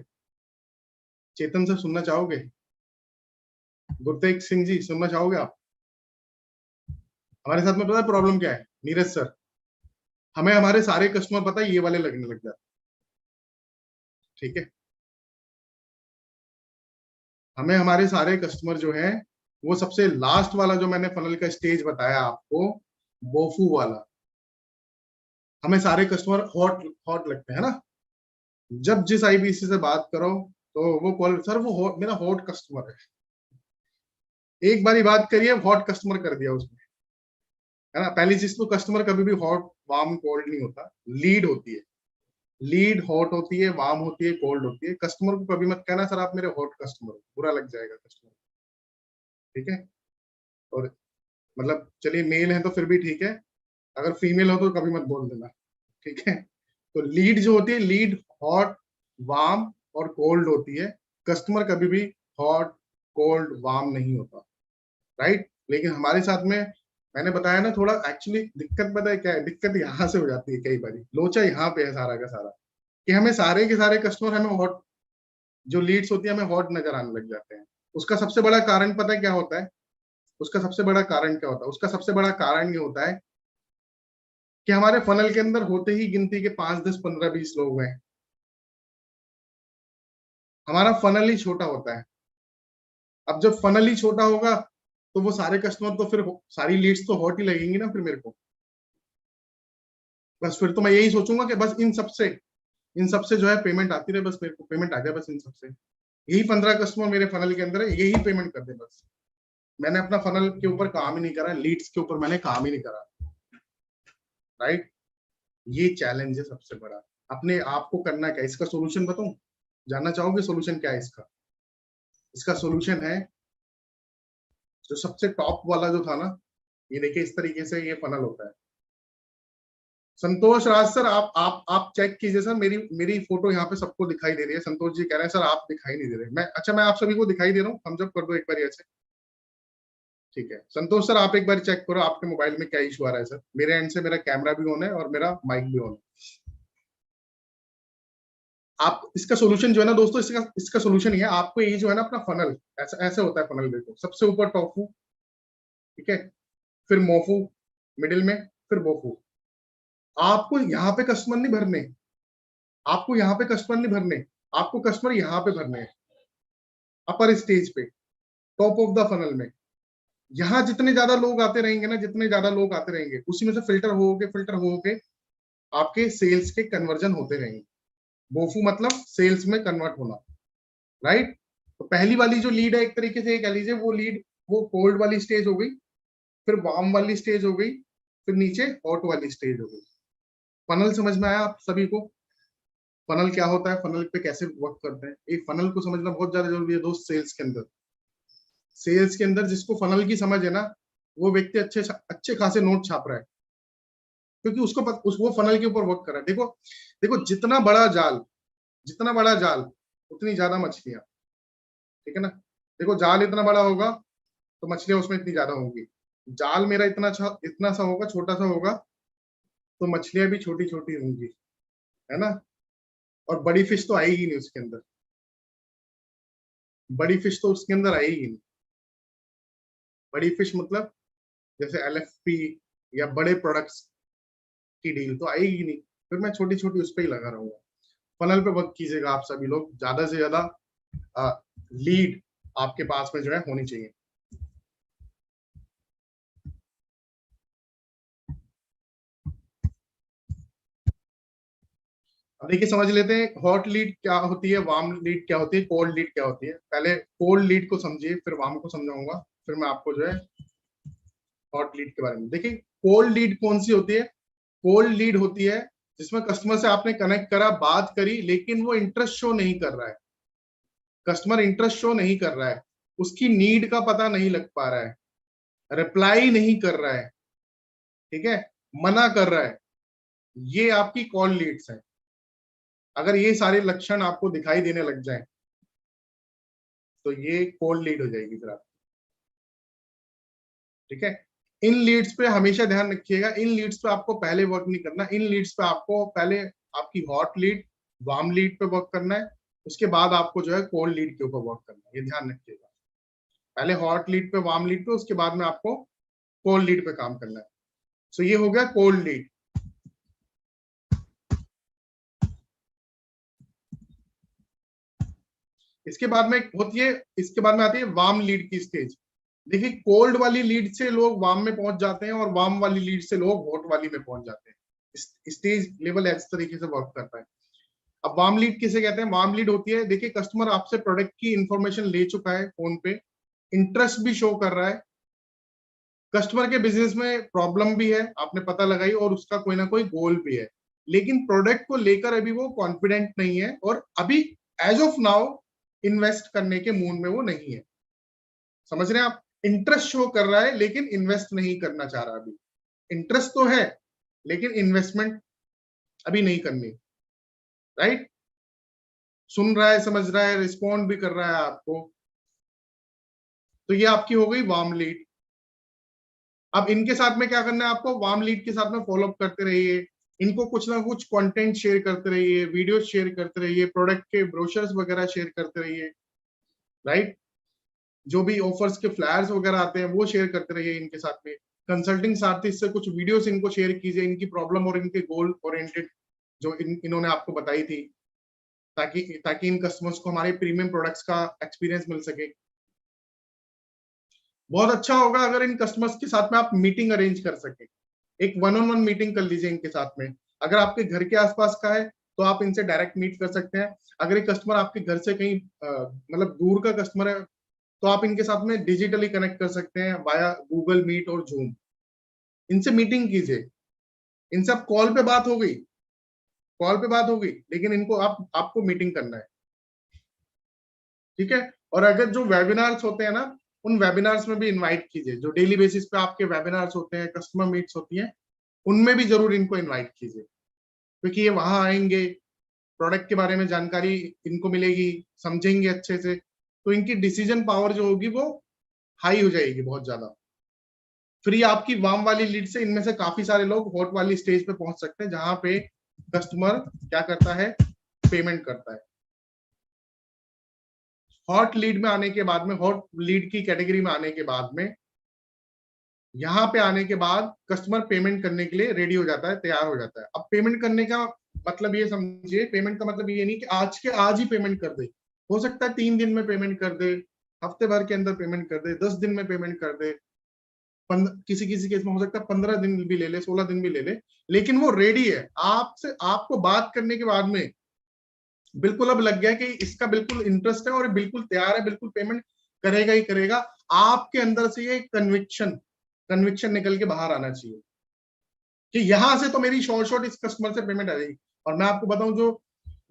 चेतन सर सुनना चाहोगे, गुरतेज सिंह जी सुनना चाहोगे आप। हमारे साथ में पता है प्रॉब्लम क्या है, नीरज सर, हमें हमारे सारे कस्टमर पता है ये वाले लगने लग जाते, ठीक है। हमें हमारे सारे कस्टमर जो हैं वो सबसे लास्ट वाला जो मैंने फनल का स्टेज बताया आपको, बोफू वाला, हमें सारे कस्टमर हॉट हॉट लगते हैं ना। जब जिस आईबीसी से बात करो तो वो कॉल, सर वो मेरा हॉट कस्टमर है। एक बारी बात करिए, हॉट कस्टमर कर दिया उसने, है ना। पहली चीज तो कस्टमर कभी भी हॉट, वार्म, कोल्ड नहीं होता, लीड होती है। लीड हॉट होती है, वार्म होती है, कोल्ड होती है। कस्टमर को कभी मत कहना सर आप मेरे हॉट कस्टमर, बुरा लग जाएगा कस्टमर, ठीक है। और मतलब चलिए मेल है तो फिर भी ठीक है, अगर फीमेल हो तो कभी मत बोल देना, ठीक है। तो लीड जो होती है, लीड हॉट, वार्म और कोल्ड होती है। कस्टमर कभी भी हॉट, कोल्ड, वार्म नहीं होता, राइट। लेकिन हमारे साथ में मैंने बताया ना, थोड़ा एक्चुअली दिक्कत पता है क्या है, दिक्कत यहाँ से हो जाती है कई बारी, लोचा यहाँ पे है सारा का सारा, कि हमें सारे के सारे कस्टमर, हमें हॉट जो लीड्स होती है हमें हॉट नजर आने लग जाते हैं। उसका सबसे बड़ा कारण पता है क्या होता है, उसका सबसे बड़ा कारण क्या होता है, उसका सबसे बड़ा कारण ये होता है कि हमारे फनल के अंदर होते ही गिनती के 5, 10, 15, 20 लोग हैं। हमारा फनल ही छोटा होता है। अब जब फनल ही छोटा होगा तो वो सारे कस्टमर तो फिर सारी लीड्स तो हॉट ही लगेंगी ना फिर मेरे को। बस फिर तो मैं यही सोचूंगा कि बस इन सबसे जो है पेमेंट आती रहे, बस मेरे को पेमेंट आ जाए, बस इन सबसे। यही 15 कस्टमर मेरे फनल के अंदर है, यही पेमेंट कर दे बस। मैंने अपना फनल के ऊपर काम ही नहीं करा, लीड्स के ऊपर मैंने काम ही नहीं करा, राइट। ये चैलेंज है सबसे बड़ा, अपने आप को करना क्या। इसका सोल्यूशन बताऊं, जानना चाहोगे सोल्यूशन क्या है इसका? इसका सोल्यूशन है, जो सबसे टॉप वाला जो था ना, ये देखिए इस तरीके से ये फनल होता है। संतोष राज सर, आप चेक कीजिए सर, मेरी फोटो यहाँ पे सबको दिखाई दे रही है। संतोष जी कह रहे हैं सर आप दिखाई नहीं दे रहे। मैं आप सभी को दिखाई दे रहा हूँ, हम जब कर दो एक बार ऐसे, ठीक है। संतोष सर आप एक बार चेक करो आपके मोबाइल में क्या इशू आ रहा है। सर मेरे एंड से मेरा कैमरा भी ऑन है और मेरा माइक भी ऑन है। आप इसका सोल्यूशन जो है ना दोस्तों, इसका सोल्यूशन ये है, आपको ये जो है ना अपना फनल, ऐसे होता है फनल, देखो सबसे ऊपर टॉफू, ठीक है, फिर मोफू, मिडिल में, फिर बोफू। आपको यहाँ पे कस्टमर नहीं भरने, आपको यहाँ पे कस्टमर नहीं भरने, आपको कस्टमर यहाँ पे भरने हैं, अपर स्टेज पे। टॉप ऑफ द फनल में। यहाँ जितने ज्यादा लोग आते रहेंगे ना, जितने ज्यादा लोग आते रहेंगे, उसी में से फिल्टर हो के आपके सेल्स के कन्वर्जन होते रहेंगे। बोफू मतलब सेल्स में कन्वर्ट होना, राइट। तो पहली वाली जो लीड है, एक तरीके से कह लीजिए वो लीड, वो कोल्ड वाली स्टेज हो गई, फिर वार्म वाली स्टेज हो गई, फिर नीचे हॉट वाली स्टेज हो गई। फनल समझ में आया आप सभी को? फनल क्या होता है, फनल पे कैसे वर्क करते हैं, एक फनल को समझना बहुत ज्यादा जरूरी है दोस्त। सेल्स के अंदर जिसको फनल की समझ है ना, वो व्यक्ति अच्छे खासे नोट छाप रहा है, क्योंकि वो फनल के ऊपर वर्क कर रहा है। देखो देखो, जितना बड़ा जाल उतनी ज्यादा मछलियां, ठीक है ना। देखो जाल इतना बड़ा होगा तो मछलियां उसमें इतनी ज्यादा होंगी। जाल मेरा इतना सा होगा, छोटा सा होगा, तो मछलियां भी छोटी छोटी होंगी, है ना। और बड़ी फिश तो आएगी नहीं उसके अंदर, बड़ी फिश तो उसके अंदर आएगी नहीं। बड़ी फिश मतलब जैसे LFP या बड़े प्रोडक्ट्स की डील तो आएगी नहीं, फिर मैं छोटी छोटी उस पर ही लगा रहूंगा। फनल पे वर्क कीजिएगा आप सभी लोग, ज्यादा से ज्यादा लीड आपके पास में जो है होनी चाहिए। अब देखिए समझ लेते हैं हॉट लीड क्या होती है, वार्म लीड क्या होती है, कोल्ड लीड क्या होती है। पहले कोल्ड लीड को समझिए, फिर वार्म को समझाऊंगा, फिर मैं आपको जो है हॉट लीड के बारे में। देखिए कोल्ड लीड कौन सी होती है? कोल्ड लीड होती है जिसमें कस्टमर से आपने कनेक्ट करा, बात करी, लेकिन वो इंटरेस्ट शो नहीं कर रहा है। कस्टमर इंटरेस्ट शो नहीं कर रहा है, उसकी नीड का पता नहीं लग पा रहा है, रिप्लाई नहीं कर रहा है, ठीक है, मना कर रहा है, ये आपकी कॉल लीड्स है। अगर ये सारे लक्षण आपको दिखाई देने लग जाए तो ये कोल्ड लीड हो जाएगी फिर आप, ठीक है। इन लीड्स पे हमेशा ध्यान रखिएगा, इन लीड्स पे आपको पहले वर्क नहीं करना। इन लीड्स पे आपको पहले आपकी हॉट लीड, वार्म लीड पे वर्क करना है, उसके बाद आपको जो है कोल्ड लीड के ऊपर वर्क करना है। ये ध्यान रखिएगा, पहले हॉट लीड पे, वार्म लीड पे, उसके बाद में आपको कोल्ड लीड पे काम करना है। सो ये हो गया कोल्ड लीड। इसके बाद में होती है, इसके बाद में आती है वार्म लीड की स्टेज। देखिए कोल्ड वाली लीड से लोग वार्म में पहुंच जाते हैं और वार्म वाली लीड से लोग हॉट वाली में पहुंच जाते हैं। स्टेज लेवल इस तरीके से वर्क करता है। अब वार्म लीड किसे कहते हैं? वार्म लीड होती है, देखिए कस्टमर आपसे प्रोडक्ट की इंफॉर्मेशन ले चुका है फोन पे, इंटरेस्ट भी शो कर रहा है, कस्टमर के बिजनेस में प्रॉब्लम भी है आपने पता लगाई, और उसका कोई ना कोई गोल भी है, लेकिन प्रोडक्ट को लेकर अभी वो कॉन्फिडेंट नहीं है, और अभी एज ऑफ नाउ इन्वेस्ट करने के मूड में वो नहीं है। समझ रहे हैं आप? इंटरेस्ट शो कर रहा है लेकिन इन्वेस्ट नहीं करना चाह रहा। अभी इंटरेस्ट तो है लेकिन इन्वेस्टमेंट अभी नहीं करनी, राइट। सुन रहा है, समझ रहा है, रिस्पॉन्ड भी कर रहा है आपको, तो ये आपकी हो गई वार्म लीड। अब इनके साथ में क्या करना है आपको? वार्म लीड के साथ में फॉलो अप करते रहिए, इनको कुछ ना कुछ कंटेंट शेयर करते रहिए, वीडियो शेयर करते रहिए, प्रोडक्ट के ब्रोशर्स वगैरह शेयर करते रहिए, राइट। जो भी ऑफर्स के फ्लायर्स वगैरह आते हैं वो शेयर करते रहिए इनके साथ में। कंसल्टिंग साथ ही इससे कुछ वीडियोस इनको शेयर कीजिए, इनकी प्रॉब्लम और इनके गोल ओरिएंटेड जो इन्होंने आपको बताई थी, ताकि ताकि इन कस्टमर्स को हमारे प्रीमियम प्रोडक्ट्स का एक्सपीरियंस मिल सके। बहुत अच्छा होगा अगर इन कस्टमर्स के साथ में आप मीटिंग अरेंज कर सके, एक 1-on-1 मीटिंग कर लीजिए इनके साथ में। अगर आपके घर के आसपास का है तो आप इनसे डायरेक्ट मीट कर सकते हैं। अगर एक कस्टमर आपके घर से कहीं मतलब दूर का कस्टमर है तो आप इनके साथ में डिजिटली कनेक्ट कर सकते हैं वाया गूगल मीट और जूम। इनसे मीटिंग कीजिए, इनसे आप कॉल पे बात हो गई, लेकिन इनको आपको मीटिंग करना है, ठीक है। और अगर जो वेबिनार्स होते हैं ना, उन वेबिनार्स में भी इनवाइट कीजिए। जो डेली बेसिस पे आपके वेबिनार्स होते हैं, कस्टमर मीट्स होती हैं, उनमें भी जरूर इनको इनवाइट कीजिए, क्योंकि ये वहां आएंगे, प्रोडक्ट के बारे में जानकारी इनको मिलेगी, समझेंगे अच्छे से, तो इनकी डिसीजन पावर जो होगी वो हाई हो जाएगी बहुत ज्यादा। फिर आपकी वार्म वाली लीड से इनमें से काफी सारे लोग हॉट वाली स्टेज पे पहुंच सकते हैं, जहां पे कस्टमर क्या करता है? पेमेंट करता है। हॉट लीड में आने के बाद में, हॉट लीड की कैटेगरी में आने के बाद में, यहाँ पे आने के बाद कस्टमर पेमेंट करने के लिए रेडी हो जाता है, तैयार हो जाता है। अब पेमेंट करने का मतलब ये समझिए, पेमेंट का मतलब ये नहीं कि आज के आज ही पेमेंट कर दे, हो सकता है 3 दिन में पेमेंट कर दे, हफ्ते भर के अंदर पेमेंट कर दे, 10 दिन में पेमेंट कर दे, किसी किसी केस में हो सकता है 15 दिन भी ले ले, 16 दिन भी ले ले, लेकिन वो रेडी है आपसे, आपको बात करने के बाद में बिल्कुल अब लग गया कि इसका बिल्कुल इंटरेस्ट है और बिल्कुल तैयार है, बिल्कुल पेमेंट करेगा ही करेगा। आपके अंदर से ये कन्विक्शन निकल के बाहर आना चाहिए कि यहां से तो मेरी शॉर्ट इस कस्टमर से पेमेंट आ जाएगी। और मैं आपको बताऊं, जो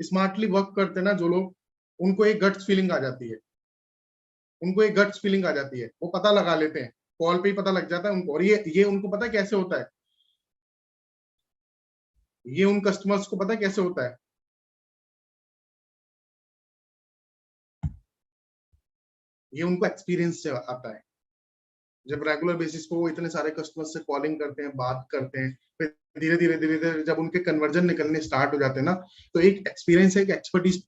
स्मार्टली वर्क करते हैं ना जो लोग, उनको एक गट्स फीलिंग आ जाती है, उनको एक गट्स फीलिंग आ जाती है, वो पता लगा लेते हैं, कॉल पे ही पता लग जाता है उनको। और ये उनको पता है कैसे होता है, ये उन कस्टमर्स को पता है कैसे होता है। ये उनको एक्सपीरियंस से आता है। जब रेगुलर बेसिस पे वो इतने सारे कस्टमर्स से कॉलिंग करते हैं, बात करते हैं, फिर धीरे धीरे जब उनके कन्वर्जन निकलने स्टार्ट हो जाते हैं ना, तो एक एक्सपीरियंस है, एक एक्सपर्टीज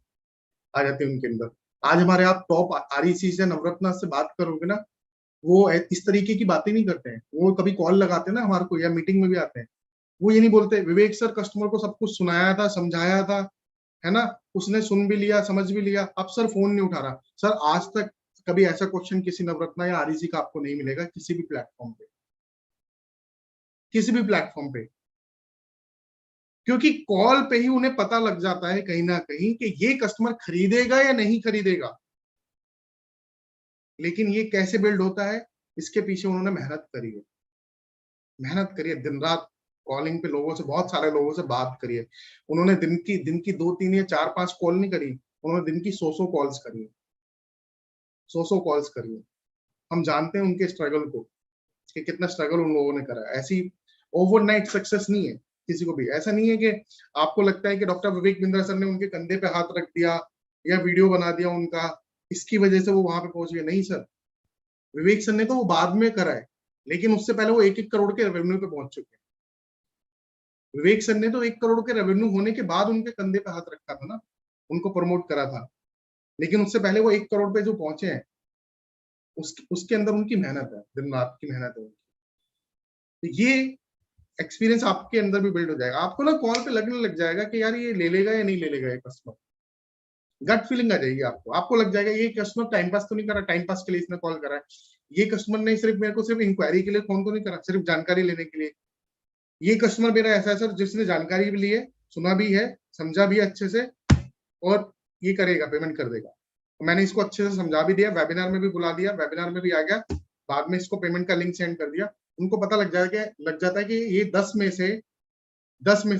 आ जाती है उनके अंदर। आज हमारे आप टॉप आरईसी से नवरत्ना से बात करोगे ना, वो इस तरीके की बातें नहीं करते हैं। वो कभी कॉल लगाते हैं ना हमारे को या मीटिंग में भी आते हैं, वो ये नहीं बोलते विवेक सर कस्टमर को सब कुछ सुनाया था, समझाया था, है ना, उसने सुन भी लिया, समझ भी लिया, अब सर फोन नहीं उठा रहा। सर आज तक कभी ऐसा क्वेश्चन किसी नवरत्ना या आरईसी का आपको नहीं मिलेगा किसी भी प्लेटफॉर्म पे, किसी भी प्लेटफॉर्म पे, क्योंकि कॉल पे ही उन्हें पता लग जाता है कहीं ना कहीं कि ये कस्टमर खरीदेगा या नहीं खरीदेगा। लेकिन ये कैसे बिल्ड होता है, इसके पीछे उन्होंने मेहनत करी है, मेहनत करी है, दिन रात कॉलिंग पे लोगों से, बहुत सारे लोगों से बात करी है उन्होंने। दिन की 2 3 या 4 5 कॉल नहीं करी, उन्होंने दिन की 100 कॉल्स करी है, 100 कॉल्स करी है। हम जानते हैं उनके स्ट्रगल को कि कितना स्ट्रगल उन लोगों ने करा है। ऐसी ओवरनाइट सक्सेस नहीं है किसी को भी। ऐसा नहीं है कि आपको लगता है कि डॉक्टर विवेक बिंद्रा सर ने उनके कंधे पे हाथ रख दिया या वीडियो बना दिया उनका, इसकी वजह से वो वहां पे पहुंच गए। नहीं सर, विवेक सर ने तो वो बाद में करा है, लेकिन उससे पहले वो 1-1 करोड़ के रेवेन्यू पे पहुंच चुके हैं। विवेक सर ने तो 1 करोड़ के रेवेन्यू होने के बाद उनके कंधे पे हाथ रखा था ना, उनको प्रमोट करा था, लेकिन उससे पहले वो 1 करोड़ पे जो पहुंचे हैं, उसके अंदर उनकी मेहनत है, दिन रात की मेहनत है उनकी। तो ये एक्सपीरियंस आपके अंदर भी बिल्ड हो जाएगा। आपको ना कॉल पे लगने लग जाएगा कि यार ये ले लेगा या नहीं ले लेगा ये कस्टमर, गट फीलिंग आ जाएगी आपको लग जाएगा ये कस्टमर टाइम पास तो नहीं कर रहा, टाइम पास के लिए इसने कॉल करा है, ये कस्टमर ने सिर्फ मेरे को सिर्फ इंक्वायरी के लिए फोन तो नहीं करा, सिर्फ जानकारी लेने के लिए। ये कस्टमर मेरा ऐसा है सर जिसने जानकारी भी ली है, सुना भी है, समझा भी अच्छे से, और ये करेगा, पेमेंट कर देगा। मैंने इसको अच्छे से समझा भी दिया, वेबिनार में भी बुला दिया, वेबिनार में भी आ गया, बाद में इसको पेमेंट का लिंक सेंड कर दिया। उनको पता लग जाता है कि ये 10 में से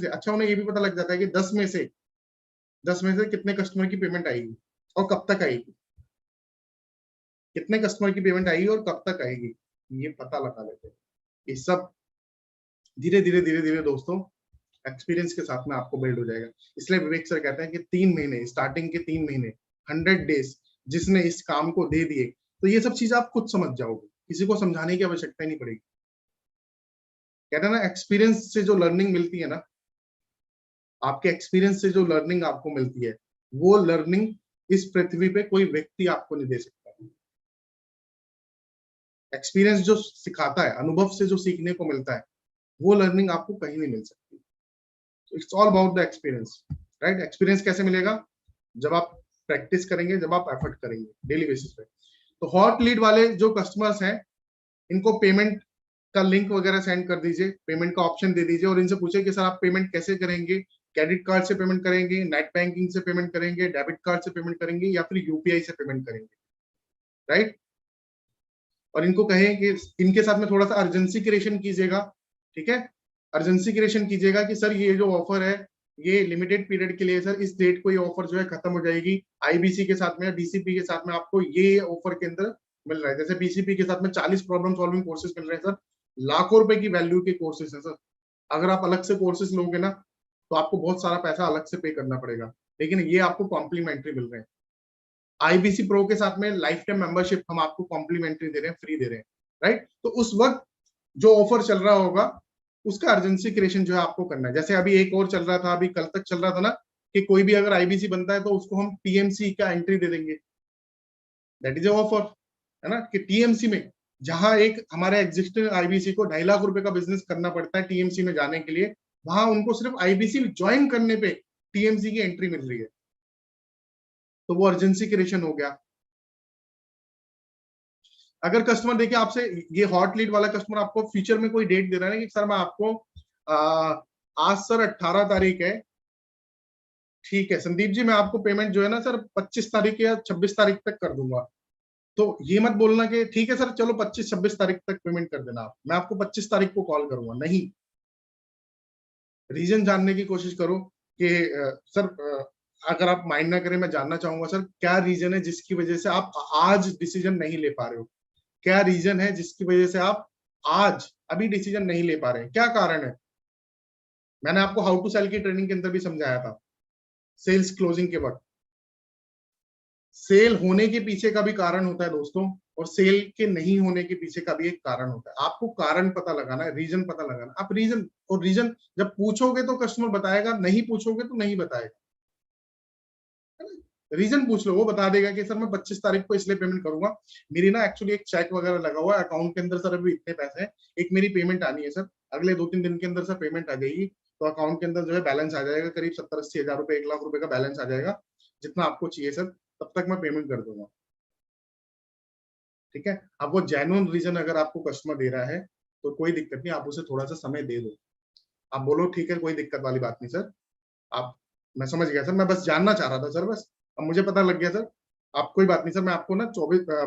अच्छा, उन्हें ये भी पता लग जाता है कि 10 में से कितने कस्टमर की पेमेंट आएगी और कब तक आएगी, कितने कस्टमर की पेमेंट आएगी और कब तक आएगी, ये पता लगा लेते हैं। ये सब धीरे धीरे दोस्तों एक्सपीरियंस के साथ में आपको बिल्ड हो जाएगा। इसलिए विवेक सर कहते हैं कि 3 महीने, स्टार्टिंग के 3 महीने, 100 डेज जिसने इस काम को दे दिए, तो ये सब चीज आप खुद समझ जाओगे, किसी को समझाने की आवश्यकता ही नहीं पड़ेगी। कहते हैं ना, एक्सपीरियंस से जो लर्निंग मिलती है ना, आपके एक्सपीरियंस से जो लर्निंग आपको मिलती है, वो लर्निंग इस पृथ्वी पे कोई व्यक्ति आपको नहीं दे सकता। एक्सपीरियंस जो सिखाता है, अनुभव से जो सीखने को मिलता है, वो लर्निंग आपको कहीं नहीं मिल सकती। It's all about the experience, right. Experience कैसे मिलेगा? जब आप प्रैक्टिस करेंगे, जब आप एफर्ट करेंगे डेली बेसिस पे। तो हॉट लीड वाले जो कस्टमर्स हैं, इनको पेमेंट का लिंक वगैरह सेंड कर दीजिए, पेमेंट का ऑप्शन दे दीजिए, और इनसे पूछे कि सर आप पेमेंट कैसे करेंगे, क्रेडिट कार्ड से पेमेंट करेंगे, नेट बैंकिंग से पेमेंट करेंगे, डेबिट कार्ड से पेमेंट करेंगे, या फिर यूपीआई से पेमेंट करेंगे, राइट। और इनको कहें कि इनके साथ में थोड़ा सा अर्जेंसी क्रिएशन कीजिएगा, ठीक है, अर्जेंसी क्रिएशन कीजिएगा कि सर ये जो ऑफर है ये लिमिटेड पीरियड के लिए, सर इस डेट को ये ऑफर जो है खत्म हो जाएगी। आईबीसी के साथ में, बीसीपी के साथ में आपको ये ऑफर के अंदर मिल रहा है। जैसे बीसीपी के साथ में 40 प्रॉब्लम सॉल्विंग कोर्सेज मिल रहे हैं सर, लाखों रुपए की वैल्यू के कोर्सेज हैं सर। अगर आप अलग से कोर्सेज लोगे ना, तो आपको बहुत सारा पैसा अलग से पे करना पड़ेगा, लेकिन ये आपको कॉम्प्लीमेंट्री मिल रहे हैं। आईबीसी प्रो के साथ में लाइफ टाइम मेंबरशिप हम आपको कॉम्प्लीमेंट्री दे रहे हैं, फ्री दे रहे हैं, राइट। तो उस वक्त जो ऑफर चल रहा होगा उसका अर्जेंसी क्रिएशन जो है आपको करना है। जैसे अभी एक और चल रहा था, अभी कल तक चल रहा था ना, कि कोई भी अगर आईबीसी बनता है तो उसको हम टीएमसी का एंट्री दे देंगे, दैट इज ऑफर, है ना। कि टीएमसी में जहां एक हमारे एग्जिस्टिंग आईबीसी को 2.5 लाख रुपए का बिजनेस करना पड़ता है टीएमसी में जाने के लिए, वहां उनको सिर्फ आईबीसी ज्वाइन करने पे टीएमसी की एंट्री मिल रही है। तो वो अर्जेंसी क्रिएशन हो गया। अगर कस्टमर देखिए आपसे, ये हॉट लीड वाला कस्टमर आपको फ्यूचर में कोई डेट दे रहा है कि सर मैं आपको आज सर 18 तारीख है, ठीक है संदीप जी मैं आपको पेमेंट जो है ना सर 25 तारीख या 26 तारीख तक कर दूंगा, तो ये मत बोलना कि ठीक है सर चलो 25-26 तारीख तक पेमेंट कर देना, आप मैं आपको 25 तारीख को कॉल करूंगा, नहीं। रीजन जानने की कोशिश करो कि सर अगर आप माइंड ना करें, मैं जानना चाहूंगा सर क्या रीजन है जिसकी वजह से आप आज डिसीजन नहीं ले पा रहे हो, क्या रीजन है जिसकी वजह से आप आज अभी डिसीजन नहीं ले पा रहे हैं, क्या कारण है। मैंने आपको हाउ टू सेल की ट्रेनिंग के अंदर भी समझाया था, सेल्स क्लोजिंग के वक्त सेल होने के पीछे का भी कारण होता है दोस्तों, और सेल के नहीं होने के पीछे का भी एक कारण होता है। आपको कारण पता लगाना है, रीजन पता लगाना। आप रीजन, और रीजन जब पूछोगे तो कस्टमर बताएगा, नहीं पूछोगे तो नहीं बताएगा। रीजन पूछ लो, वो बता देगा कि सर मैं 25 तारीख को इसलिए पेमेंट करूंगा, मेरी ना एक्चुअली एक चेक वगैरह लगा हुआ है अकाउंट के अंदर, सर अभी इतने पैसे हैं, एक मेरी पेमेंट आनी है सर, अगले 2-3 दिन के अंदर सर पेमेंट आ जाएगी, तो अकाउंट के अंदर जो है बैलेंस आ जाएगा, करीब 70-80 हजार रुपए, 1 लाख रुपए का बैलेंस आ जाएगा, जितना आपको चाहिए सर तब तक मैं पेमेंट कर दूंगा। ठीक है, अब वो जेन्युइन रीजन अगर आपको कस्टमर दे रहा है तो कोई दिक्कत नहीं, आप उसे थोड़ा सा समय दे दो, आप बोलो ठीक है कोई दिक्कत वाली बात नहीं सर, आप, मैं समझ गया सर, मैं बस जानना चाह रहा था सर, बस अब मुझे पता लग गया सर, आप कोई बात नहीं सर, मैं आपको ना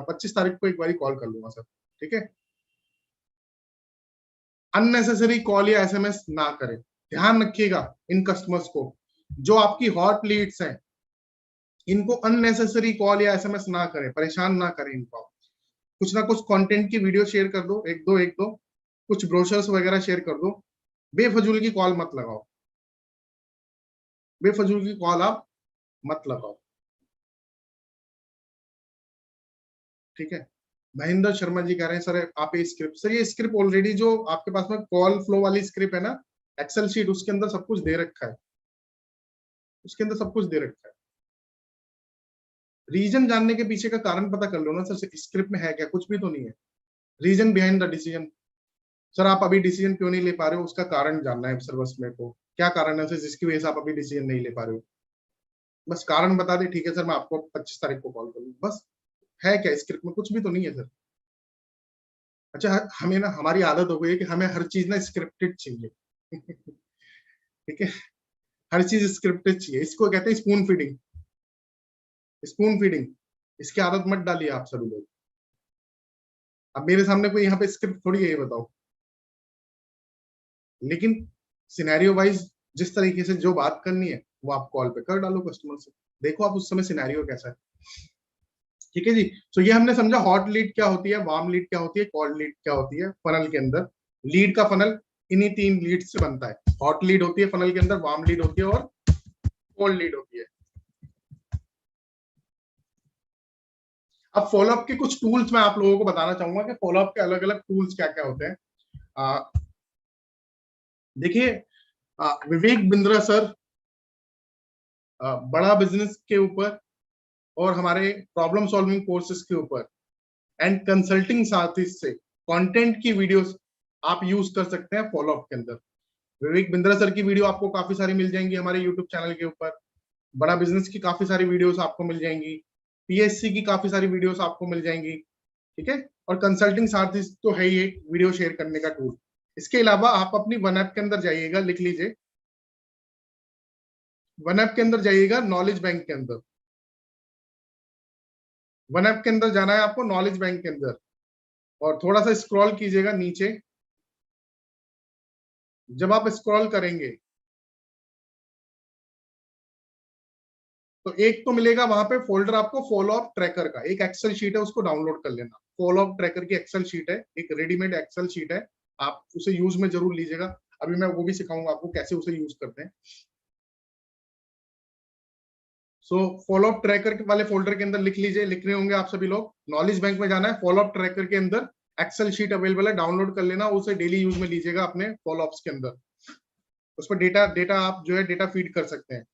25 तारीख को एक बार कॉल कर लूंगा सर, ठीक है। अननेसेसरी कॉल या एसएमएस ना करें, ध्यान रखिएगा इन कस्टमर्स को, जो आपकी हॉट लीड्स हैं इनको अननेसेसरी कॉल या एसएमएस ना करें, परेशान ना करें इनको। कुछ ना कुछ कंटेंट की वीडियो शेयर कर दो, एक दो कुछ ब्रोशर्स वगैरह शेयर कर दो, बेफजूल की कॉल मत लगाओ, बेफजूल की कॉल आप मत लगाओ, ठीक है। महेंद्र शर्मा जी कह रहे हैं सर आप ये स्क्रिप्ट, सर ये स्क्रिप्ट ऑलरेडी जो आपके पास में कॉल फ्लो वाली स्क्रिप्ट है ना, एक्सेल शीट, उसके अंदर सब कुछ दे रखा है, उसके अंदर सब कुछ दे रखा है। रीजन जानने के पीछे का कारण पता कर लो ना सर, स्क्रिप्ट में है क्या, कुछ भी तो नहीं है। Reason behind the decision, sir आप अभी डिसीजन क्यों नहीं ले पा रहे हो, उसका कारण जानना है सर, बस मेरे को क्या कारण है सर जिसकी वजह से आप अभी डिसीजन नहीं ले पा रहे हो, बस कारण बता दे, ठीक है सर मैं आपको 25 तारीख को कॉल करूँ, बस। है क्या स्क्रिप्ट में, कुछ भी तो नहीं है सर। अच्छा हमें ना, हमारी आदत हो गई है कि हमें हर चीज ना स्क्रिप्टेड चाहिए ठीक है, हर चीज स्क्रिप्टेड चाहिए, इसको कहते हैं स्पून फीडिंग, स्पून फीडिंग, इसकी आदत मत डालिए आप सभी लोग। अब मेरे सामने कोई यहाँ पे स्क्रिप्ट थोड़ी है, ये बताओ, लेकिन सिनेरियो वाइज जिस तरीके से जो बात करनी है वो आप कॉल पे कर डालो कस्टमर से, देखो आप उस समय सिनेरियो कैसा है, ठीक है जी। तो ये हमने समझा हॉट लीड क्या होती है, वार्म लीड क्या होती है, कोल्ड लीड क्या होती है। फनल के अंदर लीड का फनल इन्हीं 3 लीड से बनता है, हॉट लीड होती है फनल के अंदर, वार्म लीड होती है और कोल्ड लीड होती है। अब फॉलोअप के कुछ टूल्स मैं आप लोगों को बताना चाहूंगा कि फॉलोअप के अलग अलग टूल्स क्या क्या होते हैं। देखिए विवेक बिंद्रा सर बड़ा बिजनेस के ऊपर और हमारे प्रॉब्लम सॉल्विंग कोर्सेज के ऊपर एंड कंसल्टिंग साथ से कंटेंट की वीडियोस आप यूज कर सकते हैं फॉलोअप के अंदर। विवेक बिंद्रा सर की वीडियो आपको काफी सारी मिल जाएंगी हमारे यूट्यूब चैनल के ऊपर, बड़ा बिजनेस की काफी सारी वीडियोस आपको मिल जाएंगी, पीएससी की काफी सारी वीडियोस आपको मिल जाएंगी, ठीक है। और कंसल्टिंग साथ तो है ही एक वीडियो शेयर करने का टूल। इसके अलावा आप अपनी वन ऐप के अंदर जाइएगा, लिख लीजिए, वन ऐप के अंदर जाइएगा, नॉलेज बैंक के अंदर, वन ऐप के अंदर जाना है आपको, नॉलेज बैंक के अंदर, और थोड़ा सा स्क्रॉल कीजिएगा नीचे। जब आप स्क्रॉल करेंगे तो एक तो मिलेगा वहां पे फोल्डर आपको फॉलो अप ट्रैकर का, एक एक्सेल शीट है उसको डाउनलोड कर लेना। फॉलो अप ट्रैकर की एक्सेल शीट है, एक रेडीमेड एक्सेल शीट है, आप उसे यूज में जरूर लीजिएगा, अभी मैं वो भी सिखाऊंगा आपको कैसे उसे यूज करते हैं। सो फॉलो अप ट्रैकर वाले फोल्डर के अंदर लिख लीजिए, लिख रहे होंगे आप सभी लोग, नॉलेज बैंक में जाना है, फॉलो अप ट्रैकर के अंदर एक्सेल शीट अवेलेबल है, डाउनलोड कर लेना, उसे डेली यूज में लीजिएगा अपने फॉलो अप्स के अंदर, उस पर डेटा आप जो है डेटा फीड कर सकते हैं।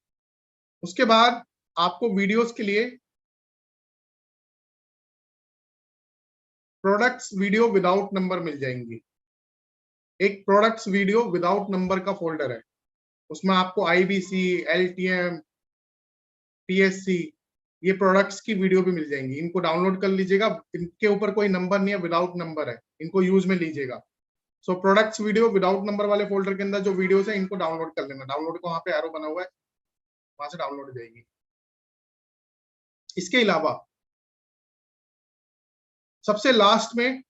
उसके बाद आपको वीडियोस के लिए प्रोडक्ट्स वीडियो विदाउट नंबर मिल जाएंगी, एक प्रोडक्ट्स वीडियो विदाउट नंबर का फोल्डर है, उसमें आपको आईबीसी, एलटीएम, पीएससी ये प्रोडक्ट्स की वीडियो भी मिल जाएंगी, इनको डाउनलोड कर लीजिएगा। इनके ऊपर कोई नंबर नहीं है, विदाउट नंबर है, इनको यूज में लीजिएगा। सो प्रोडक्ट्स वीडियो विदाउट नंबर वाले फोल्डर के अंदर जो वीडियोस है इनको डाउनलोड कर लेना। डाउनलोड को वहां पे एरो बना हुआ है, वहां से डाउनलोड हो जाएगी। इसके अलावा सबसे लास्ट में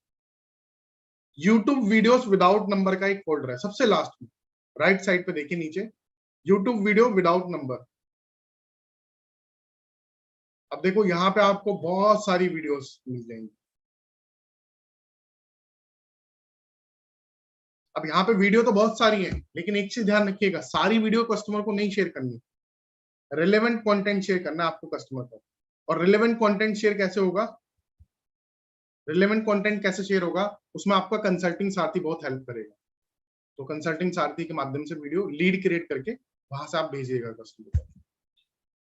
यूट्यूब वीडियोस विदाउट नंबर का एक फोल्डर है, सबसे लास्ट में राइट साइड पे देखिए नीचे, यूट्यूब वीडियो विदाउट नंबर। अब देखो यहाँ पे आपको बहुत सारी वीडियोस मिल जाएंगी। अब यहाँ पे वीडियो तो बहुत सारी है, लेकिन एक चीज ध्यान रखिएगा, सारी वीडियो कस्टमर को नहीं शेयर करनी, रिलेवेंट कंटेंट शेयर करना है आपको कस्टमर को। और रिलेवेंट कंटेंट शेयर कैसे होगा, रिलेवेंट कंटेंट कैसे शेयर होगा, उसमें आपका कंसल्टिंग सारथी बहुत हेल्प करेगा। तो कंसल्टिंग सारथी के माध्यम से वीडियो लीड क्रिएट करके वहां से आप भेजिएगा कस्टमर को।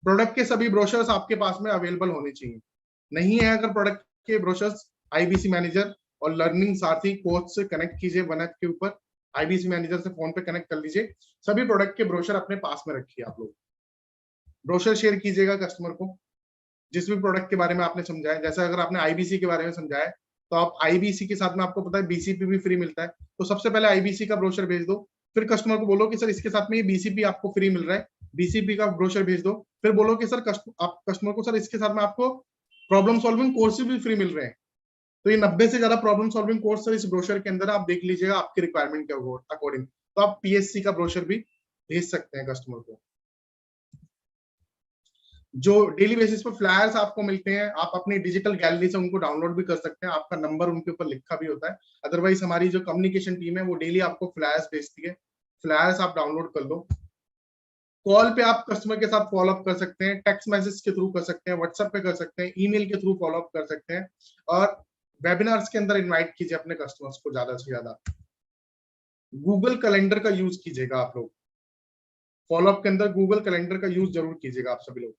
प्रोडक्ट के सभी ब्रोशर्स आपके पास में अवेलेबल होने चाहिए। नहीं है अगर प्रोडक्ट के ब्रोशर्स, आईबीसी मैनेजर और लर्निंग सारथी कोच से कनेक्ट कीजिए, 1 के ऊपर आईबीसी मैनेजर से फोन पे कनेक्ट कर लीजिए। सभी प्रोडक्ट के ब्रोशर अपने पास में रखिए। आप लोग ब्रोशर शेयर कीजिएगा कस्टमर को, जिस भी प्रोडक्ट के बारे में आपने समझाया। जैसे अगर आपने आईबीसी के बारे में समझाया तो आप आईबीसी के साथ में आपको पता है बीसीपी भी फ्री मिलता है, तो सबसे पहले आईबीसी का ब्रोशर भेज दो, फिर कस्टमर को बोलो कि सर इसके साथ में ये बीसीपी आपको फ्री मिल रहा है, बीसीपी का ब्रोशर भेज दो। फिर बोलो कि सर आप कस्टमर को सर इसके साथ में आपको प्रॉब्लम सॉल्विंग कोर्स भी फ्री मिल रहे हैं। तो ये 90 से ज्यादा प्रॉब्लम सॉल्विंग कोर्स सर इस ब्रोशर के अंदर आप देख लीजिएगा आपके रिक्वायरमेंट के अकॉर्डिंग। तो आप पीएससी का ब्रोशर भी भेज सकते हैं कस्टमर को। जो डेली बेसिस पर फ्लायर्स आपको मिलते हैं, आप अपनी डिजिटल गैलरी से उनको डाउनलोड भी कर सकते हैं, आपका नंबर उनके ऊपर लिखा भी होता है। अदरवाइज हमारी जो कम्युनिकेशन टीम है वो डेली आपको फ्लायर्स भेजती है, फ्लायर्स आप डाउनलोड कर लो। कॉल पे आप कस्टमर के साथ फॉलो अप कर सकते हैं, टेक्स्ट मैसेज के थ्रू कर सकते हैं, व्हाट्सएप पे कर सकते हैं, ईमेल के थ्रू फॉलो अप कर सकते हैं, और वेबिनार्स के अंदर इनवाइट कीजिए अपने कस्टमर्स को ज्यादा से ज्यादा। गूगल कैलेंडर का यूज कीजिएगा आप लोग, फॉलो अप के अंदर गूगल कैलेंडर का यूज जरूर कीजिएगा आप सभी लोग।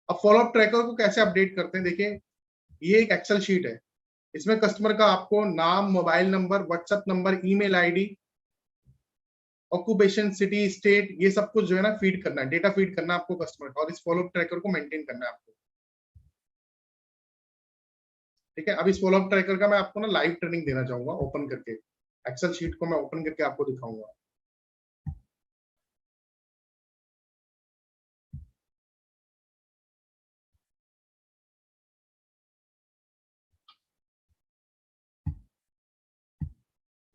अब फॉलो अप ट्रैकर को कैसे अपडेट करते हैं, देखिए ये एक एक्सेल शीट है, इसमें कस्टमर का आपको नाम, mobile number, WhatsApp number, email ID, occupation, city, state, ये सब कुछ जो है ना फीड करना है, डेटा फीड करना है आपको कस्टमर का, और इस फॉलो अप ट्रैकर को मेंटेन करना है आपको। ठीक है, अब इस फॉलो अप ट्रैकर का मैं आपको ना लाइव ट्रेनिंग देना चाहूंगा, ओपन करके एक्सेल शीट को मैं ओपन करके आपको दिखाऊंगा।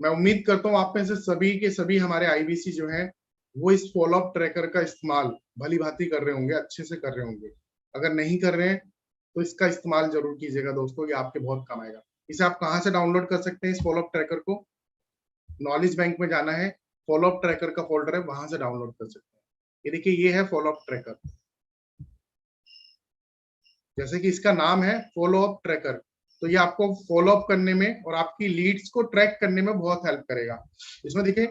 मैं उम्मीद करता हूँ आप में से सभी के सभी हमारे आईबीसी जो हैं वो इस फॉलो अप ट्रैकर का इस्तेमाल भली भांति कर रहे होंगे, अच्छे से कर रहे होंगे। अगर नहीं कर रहे हैं तो इसका इस्तेमाल जरूर कीजिएगा दोस्तों, ये आपके बहुत काम आएगा। इसे आप कहाँ से डाउनलोड कर सकते हैं इस फॉलो अप ट्रैकर को, नॉलेज बैंक में जाना है, फॉलो अप ट्रैकर का फोल्डर है, वहां से डाउनलोड कर सकते हैं। ये देखिए ये है फॉलो अप ट्रैकर, जैसे कि इसका नाम है फॉलो अप ट्रैकर, तो ये आपको फॉलो अप करने में और आपकी लीड्स को ट्रैक करने में बहुत हेल्प करेगा। इसमें देखिए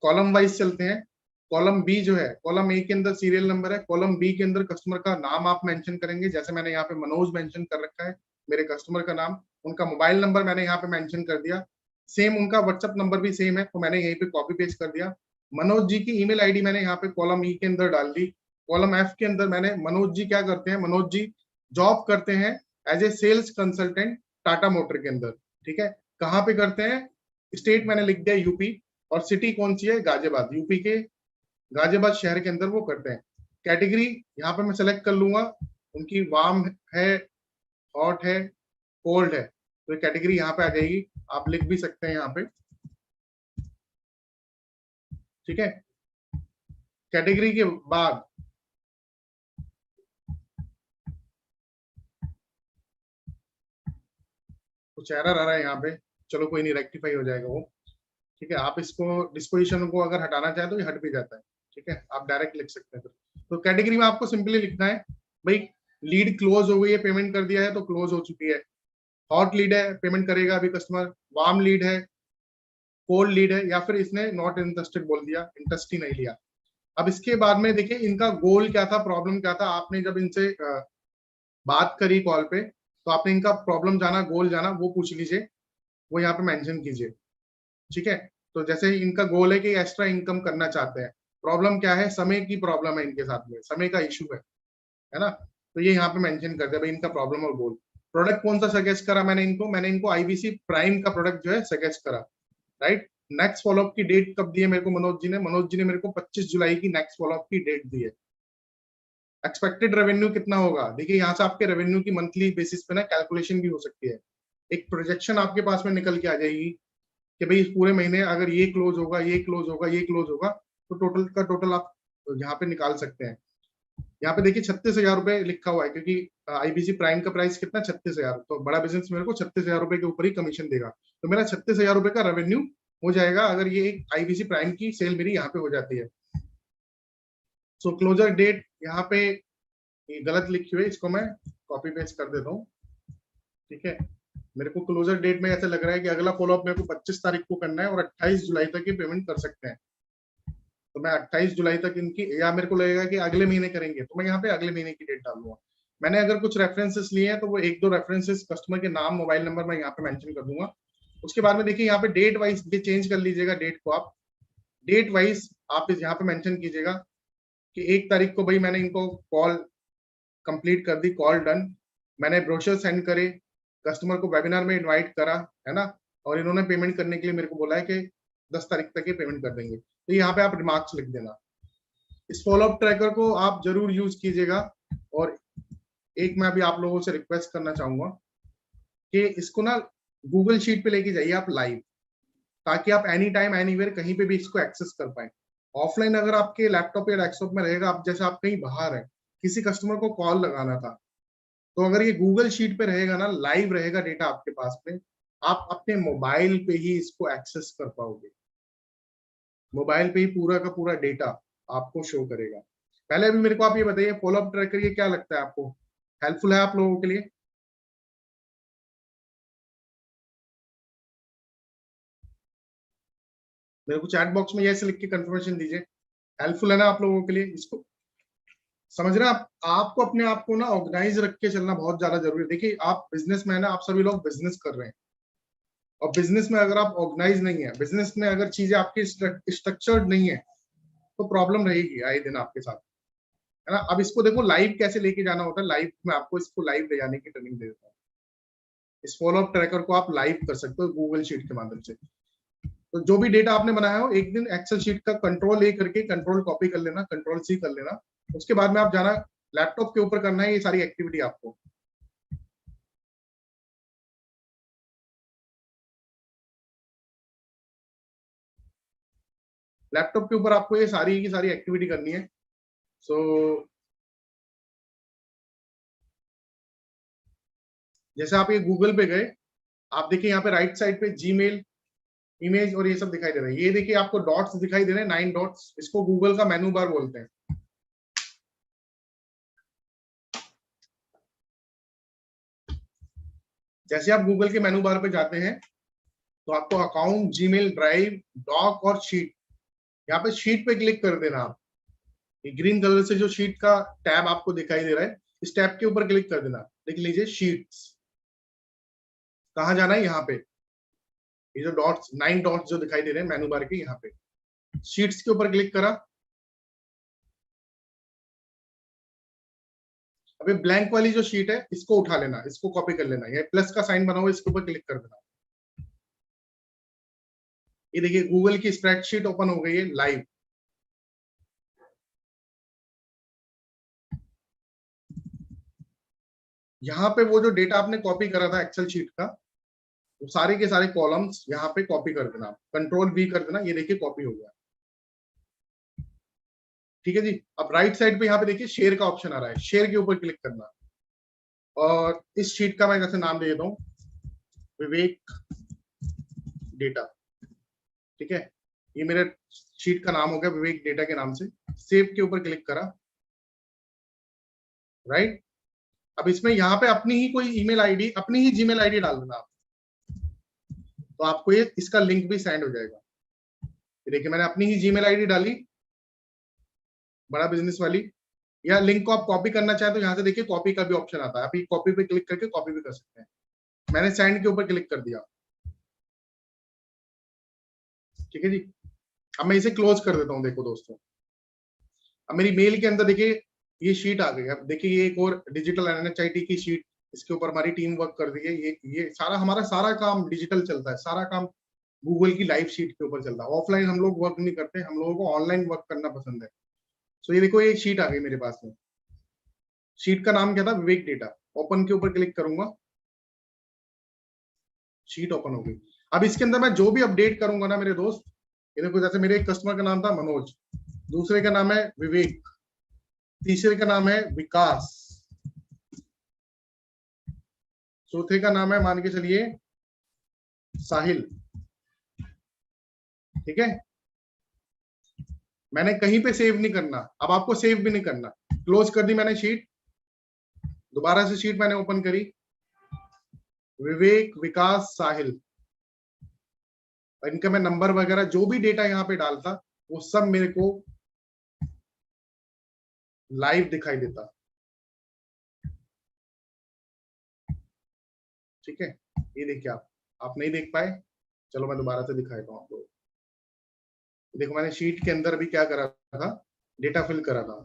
कॉलम वाइज चलते हैं। कॉलम बी जो है, कॉलम ए के अंदर सीरियल नंबर है, कॉलम बी के अंदर कस्टमर का नाम आप मेंशन करेंगे, जैसे मैंने यहाँ पे मनोज मेंशन कर रखा है, मेरे कस्टमर का नाम, उनका मोबाइल नंबर मैंने यहाँ पे मेंशन कर दिया, सेम उनका व्हाट्सएप नंबर भी सेम है तो मैंने यहीं पे कॉपी पेस्ट कर दिया। मनोज जी की ईमेल आईडी मैंने यहाँ पे कॉलम ई के अंदर डाल दी। कॉलम एफ के अंदर मैंने, मनोज जी क्या करते हैं, मनोज जी जॉब करते हैं as a sales consultant Tata motor के अंदर। ठीक है, कहाँ पे करते हैं, स्टेट मैंने लिख दिया यूपी, और सिटी कौन सी है, गाजियाबाद, यूपी के गाजियाबाद शहर के अंदर वो करते हैं। कैटेगरी यहाँ पे मैं सेलेक्ट कर लूंगा, उनकी वार्म है, हॉट है, कोल्ड है, तो कैटेगरी यहाँ पे आ जाएगी, आप लिख भी सकते हैं यहाँ पे। ठीक है, कैटेगरी के बाद कुछ एरर आ रहा है यहाँ पे, चलो कोई नहीं, रेक्टिफाई हो जाएगा वो। ठीक है, आप इसको डिस्पोजिशन को अगर हटाना चाहे तो ये हट भी जाता है। ठीक है, आप डायरेक्ट लिख सकते हैं। तो कैटेगरी में आपको सिंपली लिखना है भाई लीड क्लोज हो गई है, पेमेंट कर दिया है तो क्लोज हो चुकी है, हॉट लीड है पेमेंट करेगा अभी कस्टमर, वार्म लीड है, कोल्ड लीड है, या फिर इसने नॉट इंटरेस्टेड बोल दिया, इंटरेस्ट ही नहीं लिया। अब इसके बाद में देखिए इनका गोल क्या था, प्रॉब्लम क्या था, आपने जब इनसे बात करी कॉल पे तो आपने इनका प्रॉब्लम जाना, गोल जाना, वो पूछ लीजिए, वो यहाँ पे मेंशन कीजिए। ठीक है, तो जैसे इनका गोल है कि एक्स्ट्रा इनकम करना चाहते हैं, प्रॉब्लम क्या है, समय की प्रॉब्लम है इनके साथ में, समय का इशू है ना, तो ये यहाँ पे मेंशन कर दिया भाई इनका प्रॉब्लम और गोल। प्रोडक्ट कौन सा सजेस्ट करा मैंने इनको आईबीसी प्राइम का प्रोडक्ट जो है सजेस्ट करा, राइट। नेक्स्ट फॉलोअप की डेट कब दी है मेरे को मनोज जी ने मेरे को 25 जुलाई की नेक्स्ट फॉलोअप की डेट दी है। एक्सपेक्टेड रेवेन्यू कितना होगा, देखिए यहाँ से आपके रेवेन्यू की मंथली बेसिस पे ना कैलकुलेशन भी हो सकती है, एक प्रोजेक्शन आपके पास में निकल के आ जाएगी कि भाई इस पूरे महीने अगर ये क्लोज होगा, ये क्लोज होगा, ये क्लोज होगा, तो टोटल का टोटल आप यहाँ पे निकाल सकते हैं। यहाँ पे देखिए 36,000 रुपए लिखा हुआ है, क्योंकि आईबीसी प्राइम का प्राइस कितना 36,000, तो बड़ा बिजनेस मेरे को 36,000 रुपए के ऊपर ही कमीशन देगा, तो मेरा 36,000 रुपए का रेवेन्यू हो जाएगा अगर ये एक आईबीसी प्राइम की सेल मेरी यहाँ पे हो जाती है। सो क्लोजर डेट यहाँ पे ये गलत लिखी हुई है, इसको मैं कॉपी पेस्ट कर देता हूँ, ठीक है। मेरे को क्लोजर डेट में ऐसा लग रहा है कि अगला फॉलोअप मेरे को 25 तारीख को करना है और 28 जुलाई तक ये पेमेंट कर सकते हैं, तो मैं 28 जुलाई तक इनकी, या मेरे को लगेगा कि अगले महीने करेंगे तो मैं यहाँ पे अगले महीने की डेट डालूंगा। मैंने अगर कुछ रेफरेंसेस लिए हैं तो वो 1-2 रेफरेंसेस कस्टमर के नाम मोबाइल नंबर मैं यहाँ पे मेंशन कर दूंगा। उसके बाद में देखिए यहाँ पे डेट वाइज ये चेंज कर लीजिएगा, डेट को आप डेट वाइज आप यहाँ पे मेंशन कीजिएगा कि 1 तारीख को भाई मैंने इनको कॉल कंप्लीट कर दी, कॉल डन, मैंने ब्रोशर सेंड करे, कस्टमर को वेबिनार में इनवाइट करा, है ना, और इन्होंने पेमेंट करने के लिए मेरे को बोला है कि 10 तारीख तक ये पेमेंट कर देंगे, तो यहाँ पे आप रिमार्क्स लिख देना। इस फॉलोअप ट्रैकर को आप जरूर यूज कीजिएगा। और एक मैं अभी आप लोगों से रिक्वेस्ट करना चाहूंगा कि इसको ना गूगल शीट पे लेके जाइए आप लाइव, ताकि आप एनी टाइम एनीवेयर कहीं पे भी इसको एक्सेस कर पाए। ऑफलाइन अगर आपके लैपटॉप या डेस्कटॉप में रहेगा, आप जैसे आप कहीं बाहर है, किसी कस्टमर को कॉल लगाना था, तो अगर ये गूगल शीट पे रहेगा ना, लाइव रहेगा डेटा आपके पास में, आप अपने मोबाइल पे ही इसको एक्सेस कर पाओगे, मोबाइल पे ही पूरा का पूरा डेटा आपको शो करेगा। पहले अभी मेरे को आप ये बताइए फॉलोअप ट्रैकर ये क्या लगता है आपको, हेल्पफुल है आप लोगों के लिए? मेरे को चैट बॉक्स में ऐसे लिख के कंफर्मेशन दीजिए, हेल्पफुल है ना आप लोगों के लिए? इसको समझना, आपको अपने आप को ना ऑर्गेनाइज रख के चलना बहुत ज्यादा जरूरी है। देखिए आप बिजनेसमैन है, आप सभी लोग बिजनेस कर रहे हैं, और बिजनेस में अगर आप ऑर्गेनाइज नहीं है, बिजनेस में अगर चीजें आपकी स्ट्रक्चर्ड नहीं है, तो प्रॉब्लम रहेगी आए दिन आपके साथ, है ना। अब इसको देखो लाइव कैसे लेके जाना होता है, लाइव में आपको इसको लाइव ले जाने की ट्रेनिंग दे देता हूँ। इस फॉलोअप ट्रैकर को आप लाइव कर सकते हो गूगल शीट के माध्यम से। तो जो भी डेटा आपने बनाया हो, एक दिन एक्सेल शीट का कंट्रोल ए करके कंट्रोल कॉपी कर लेना, कंट्रोल सी कर लेना, उसके बाद में आप जाना लैपटॉप के ऊपर करना है ये सारी एक्टिविटी आपको। लैपटॉप के ऊपर आपको ये सारी की सारी एक्टिविटी करनी है। सो जैसे आप ये गूगल पे गए, आप देखिए यहाँ पे राइट साइड पे जीमेल, इमेज और ये सब दिखाई दे रहा है। ये देखिए आपको डॉट्स दिखाई दे रहे हैं, 9 डॉट्स, इसको गूगल का मेनू बार बोलते हैं। जैसे आप गूगल के मेनू बार पे जाते हैं तो आपको अकाउंट, जीमेल, ड्राइव, डॉक और शीट, यहाँ पे शीट पे क्लिक कर देना आप। ये ग्रीन कलर से जो शीट का टैब आपको दिखाई दे रहा है, इस टैब के ऊपर क्लिक कर देना। देख लीजिए शीट्स, कहाँ जाना है, यहाँ पे ये जो डॉट्स, 9 डॉट्स जो दिखाई दे रहे हैं मेनू बार के, यहाँ पे शीट्स के ऊपर क्लिक करा। अभी ब्लैंक वाली जो शीट है इसको उठा लेना, इसको कॉपी कर लेना, ये प्लस का साइन बना हुआ है, इसके ऊपर क्लिक कर देना। ये देखिए गूगल की स्प्रेडशीट ओपन हो गई है लाइव। यहाँ पे वो जो डेटा आपने कॉपी करा था एक्सेल शीट का, वो सारे के सारे कॉलम्स यहाँ पे कॉपी कर देना, कंट्रोल V कर देना, ये देखिए कॉपी हो गया। ठीक है जी। अब राइट साइड पे यहाँ पे देखिए शेयर का ऑप्शन आ रहा है, शेयर के ऊपर क्लिक करना, और इस शीट का मैं जैसे नाम दे देता हूँ विवेक डेटा। ठीक है, ये मेरे शीट का नाम हो गया विवेक डेटा के नाम से। सेव के ऊपर क्लिक करा, राइट। अब इसमें यहाँ पे अपनी ही कोई ईमेल आईडी, अपनी ही जीमेल आईडी डाल देना आप, तो आपको ये इसका लिंक भी सेंड हो जाएगा। देखिए मैंने अपनी ही जीमेल आईडी डाली, बड़ा बिजनेस वाली, या लिंक को आप कॉपी करना चाहे तो यहाँ से देखिए कॉपी का भी ऑप्शन आता है, अभी कॉपी पे क्लिक करके कॉपी भी कर सकते हैं। मैंने सेंड के ऊपर क्लिक कर दिया। ठीक है जी। अब मैं इसे क्लोज कर देता हूँ। देखो दोस्तों, अब मेरी मेल के अंदर देखिए ये शीट आ गई। अब देखिए ये एक और डिजिटल NHIT की शीट, इसके ऊपर हमारी टीम वर्क कर रही है। ये सारा हमारा सारा काम डिजिटल चलता है, सारा काम गूगल की लाइव शीट के ऊपर चलता है। ऑफलाइन हम लोग वर्क नहीं करते, हम लोगों को ऑनलाइन वर्क करना पसंद है। सो ये देखो, ये एक शीट आ गई मेरे पास में। शीट का नाम क्या था? विवेक डेटा। ओपन के ऊपर क्लिक करूंगा, शीट ओपन हो गई। अब इसके अंदर मैं जो भी अपडेट करूंगा ना मेरे दोस्त, ये देखो, जैसे मेरे एक कस्टमर का नाम था मनोज, दूसरे का नाम है विवेक, तीसरे का नाम है विकास, चौथे का नाम है मान के चलिए साहिल। ठीक है, मैंने कहीं पे सेव नहीं करना। अब आपको सेव भी नहीं करना। क्लोज कर दी मैंने शीट, दोबारा से शीट मैंने ओपन करी, विवेक, विकास, साहिल, इनका मैं नंबर वगैरह जो भी डेटा यहाँ पे डालता वो सब मेरे को लाइव दिखाई देता। ठीक है, ये देखिए, आप नहीं देख पाए, चलो मैं दोबारा से दिखाता हूँ आपको। देखो मैंने शीट के अंदर भी क्या करा था, डेटा फिल करा था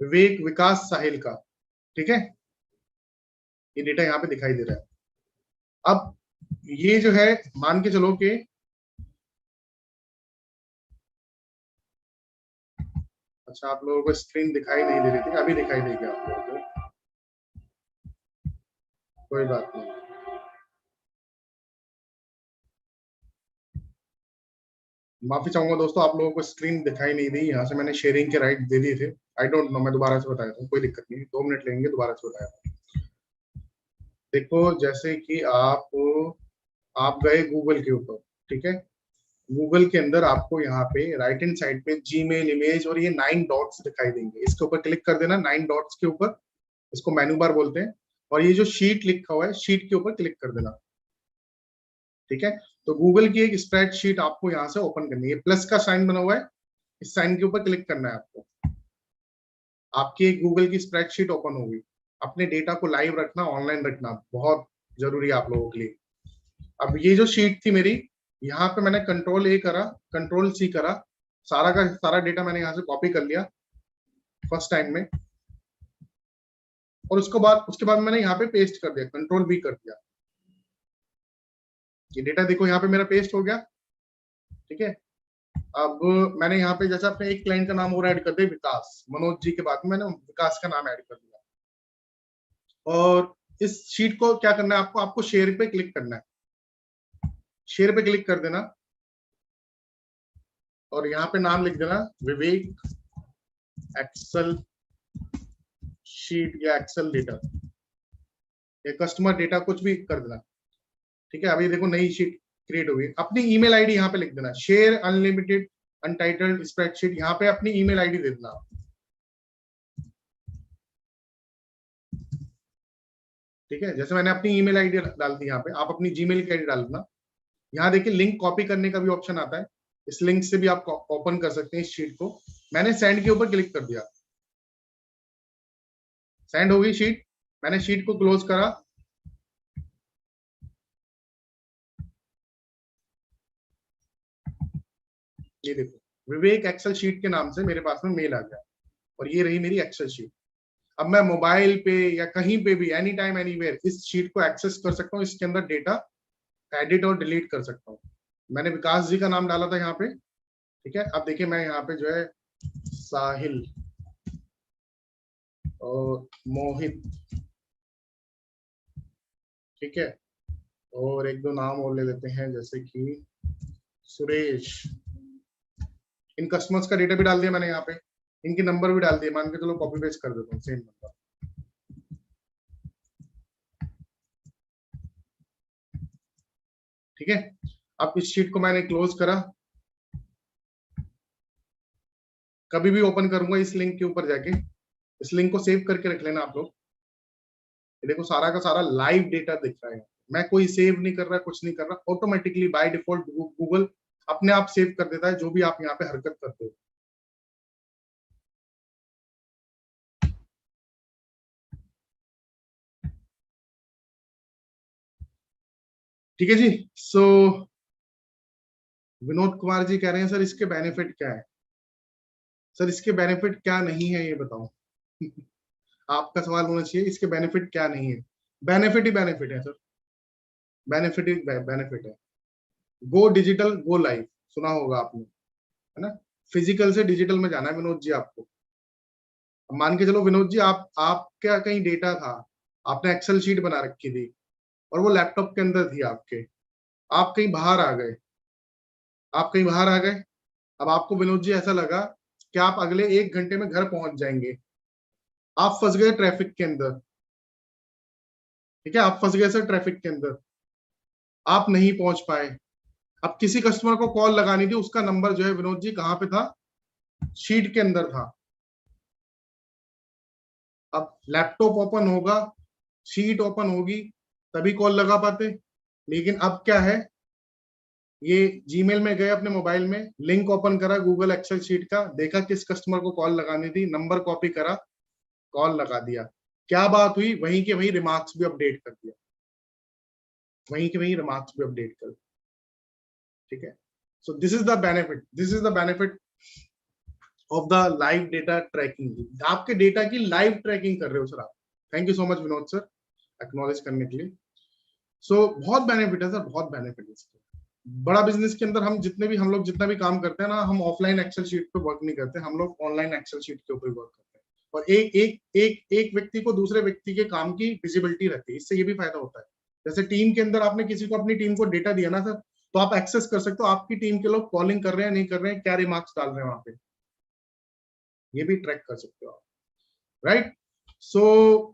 विवेक, विकास, साहिल का। ठीक है, ये डेटा यहाँ पे दिखाई दे रहा है। अब ये जो है, मान के चलो कि अच्छा, आप लोगों को स्क्रीन दिखाई नहीं दे रही थी, अभी दिखाई देगी आप लोगों को, कोई बात नहीं। माफी चाहूंगा दोस्तों, आप लोगों को स्क्रीन दिखाई नहीं दी, यहाँ से मैंने शेयरिंग के राइट दे दिए थे। आई डोंट नो, मैं दोबारा से बताया था, कोई दिक्कत नहीं, 2 मिनट लेंगे, दोबारा से बताया। देखो जैसे कि आप गए गूगल के ऊपर, ठीक है, गूगल के अंदर आपको यहाँ पे राइट हैंड साइड पे जीमेल, इमेज और ये 9 डॉट्स दिखाई देंगे। इसके ऊपर क्लिक कर देना, 9 डॉट्स के ऊपर, इसको मेनू बार बोलते हैं। और ये जो शीट लिखा हुआ है, शीट के ऊपर क्लिक कर देना। ठीक है, तो गूगल की एक स्प्रेडशीट आपको यहाँ से ओपन करनी है। प्लस का साइन बना हुआ है, इस साइन के ऊपर क्लिक करना है आपको। आपकी एक गूगल की स्प्रेडशीट ओपन होगी। अपने डेटा को लाइव रखना, ऑनलाइन रखना बहुत जरूरी है आप लोगों के लिए। अब ये जो शीट थी मेरी, यहाँ पे मैंने Ctrl+A करा, Ctrl+C करा, सारा का सारा डेटा मैंने यहाँ से कॉपी कर लिया फर्स्ट टाइम में, और उसके बाद मैंने यहाँ पे पेस्ट कर दिया, Ctrl+V कर दिया। ये डेटा देखो यहाँ पे मेरा पेस्ट हो गया। ठीक है, अब मैंने यहाँ पे जैसे अपने एक क्लाइंट का नाम और ऐड कर दिया, विकास, मनोज जी के बाद में मैंने विकास का नाम ऐड कर दिया। और इस शीट को क्या करना है आपको शेयर पे क्लिक करना है। शेयर पे क्लिक कर देना और यहाँ पे नाम लिख देना विवेक एक्सेल शीट या एक्सेल डेटा या कस्टमर डेटा, कुछ भी कर देना। ठीक है, अभी देखो नई शीट क्रिएट हो गई। अपनी ईमेल आईडी यहाँ पे लिख देना, शेयर अनलिमिटेड अनटाइटल्ड स्प्रेडशीट, यहाँ पे अपनी ईमेल आईडी दे देना। ठीक है, जैसे मैंने अपनी ईमेल आईडी डाल दी, यहाँ पे आप अपनी जीमेल की आईडी डाल देना। यहाँ देखिए लिंक कॉपी करने का भी ऑप्शन आता है, इस लिंक से भी आप ओपन कर सकते हैं इस शीट को। मैंने सेंड के ऊपर क्लिक कर दिया, सेंड हो गई शीट। मैंने शीट को क्लोज करा, ये देखो विवेक एक्सेल शीट के नाम से मेरे पास में मेल आ गया और ये रही मेरी एक्सेल शीट। अब मैं मोबाइल पे या कहीं पे भी एनी टाइम एनीवेयर इस शीट को एक्सेस कर सकता हूँ, इसके अंदर डेटा एडिट और डिलीट कर सकता हूँ। मैंने विकास जी का नाम डाला था यहाँ पे। ठीक है, अब देखिए मैं यहाँ पे जो है साहिल और मोहित, ठीक है, और 1-2 नाम और ले लेते हैं जैसे कि सुरेश। इन कस्टमर्स का डेटा भी डाल दिया मैंने यहाँ पे, इनके नंबर भी डाल दिए, मान के चलो कॉपी पेस्ट कर देता हूँ सेम नंबर। ठीक है, अब इस शीट को मैंने क्लोज करा, कभी भी ओपन करूंगा इस लिंक के ऊपर जाके, इस लिंक को सेव करके रख लेना आप लोग। देखो सारा का सारा लाइव डेटा दिख रहा है, मैं कोई सेव नहीं कर रहा, कुछ नहीं कर रहा, ऑटोमेटिकली बाय डिफॉल्ट गूगल अपने आप सेव कर देता है जो भी आप यहाँ पे हरकत करते हो। ठीक है जी। सो विनोद कुमार जी कह रहे हैं सर इसके बेनिफिट क्या है। सर इसके बेनिफिट क्या नहीं है ये बताओ। आपका सवाल होना चाहिए इसके बेनिफिट क्या नहीं है। बेनिफिट ही बेनिफिट है सर, बेनिफिट ही बेनिफिट है। गो डिजिटल गो लाइव, सुना होगा आपने, है ना। फिजिकल से डिजिटल में जाना है विनोद जी आपको। मान के चलो विनोद जी, आपका कहीं डेटा था, आपने एक्सेल शीट बना रखी थी और वो लैपटॉप के अंदर थी आपके, आप कहीं बाहर आ गए, आप कहीं बाहर आ गए। अब आपको विनोद जी ऐसा लगा कि आप अगले 1 घंटे में घर पहुंच जाएंगे, आप फंस गए ट्रैफिक के अंदर, ठीक है, आप फंस गए सर ट्रैफिक के अंदर, आप नहीं पहुंच पाए। अब किसी कस्टमर को कॉल लगानी थी, उसका नंबर जो है विनोद जी कहाँ पे था, शीट के अंदर था। अब लैपटॉप ओपन होगा, शीट ओपन होगी, तभी कॉल लगा पाते। लेकिन अब क्या है, ये जीमेल में गए अपने मोबाइल में, लिंक ओपन करा गूगल एक्सेल शीट का, देखा किस कस्टमर को कॉल लगानी थी, नंबर कॉपी करा, कॉल लगा दिया। क्या बात हुई, वहीं के वहीं रिमार्क्स भी अपडेट कर दिया, वहीं के वहीं रिमार्क्स भी अपडेट कर, ठीक है। So this is the benefit, this is the benefit of the live data tracking. आपके डेटा की लाइव ट्रैकिंग कर रहे हो सर आप। Thank you so much Vinod sir acknowledge करने के लिए। सो बहुत बेनिफिट है सर, बहुत बेनिफिट है इसके। बड़ा बिजनेस के अंदर हम लोग जितना भी काम करते हैं ना, हम ऑफलाइन एक्सेल शीट पे वर्क नहीं करते, हम लोग ऑनलाइन एक्सेल शीट के ऊपर वर्क करते हैं। और एक व्यक्ति को दूसरे व्यक्ति के काम की विजिबिलिटी रहती है, इससे ये भी फायदा होता है। जैसे टीम के अंदर आपने किसी को अपनी टीम को डेटा दिया ना सर, तो आप एक्सेस कर सकते हो आपकी टीम के लोग कॉलिंग कर रहे हैं नहीं कर रहे हैं, क्या रिमार्क्स डाल रहे हैं वहां पे, ये भी ट्रैक कर सकते हो आप, राइट। सो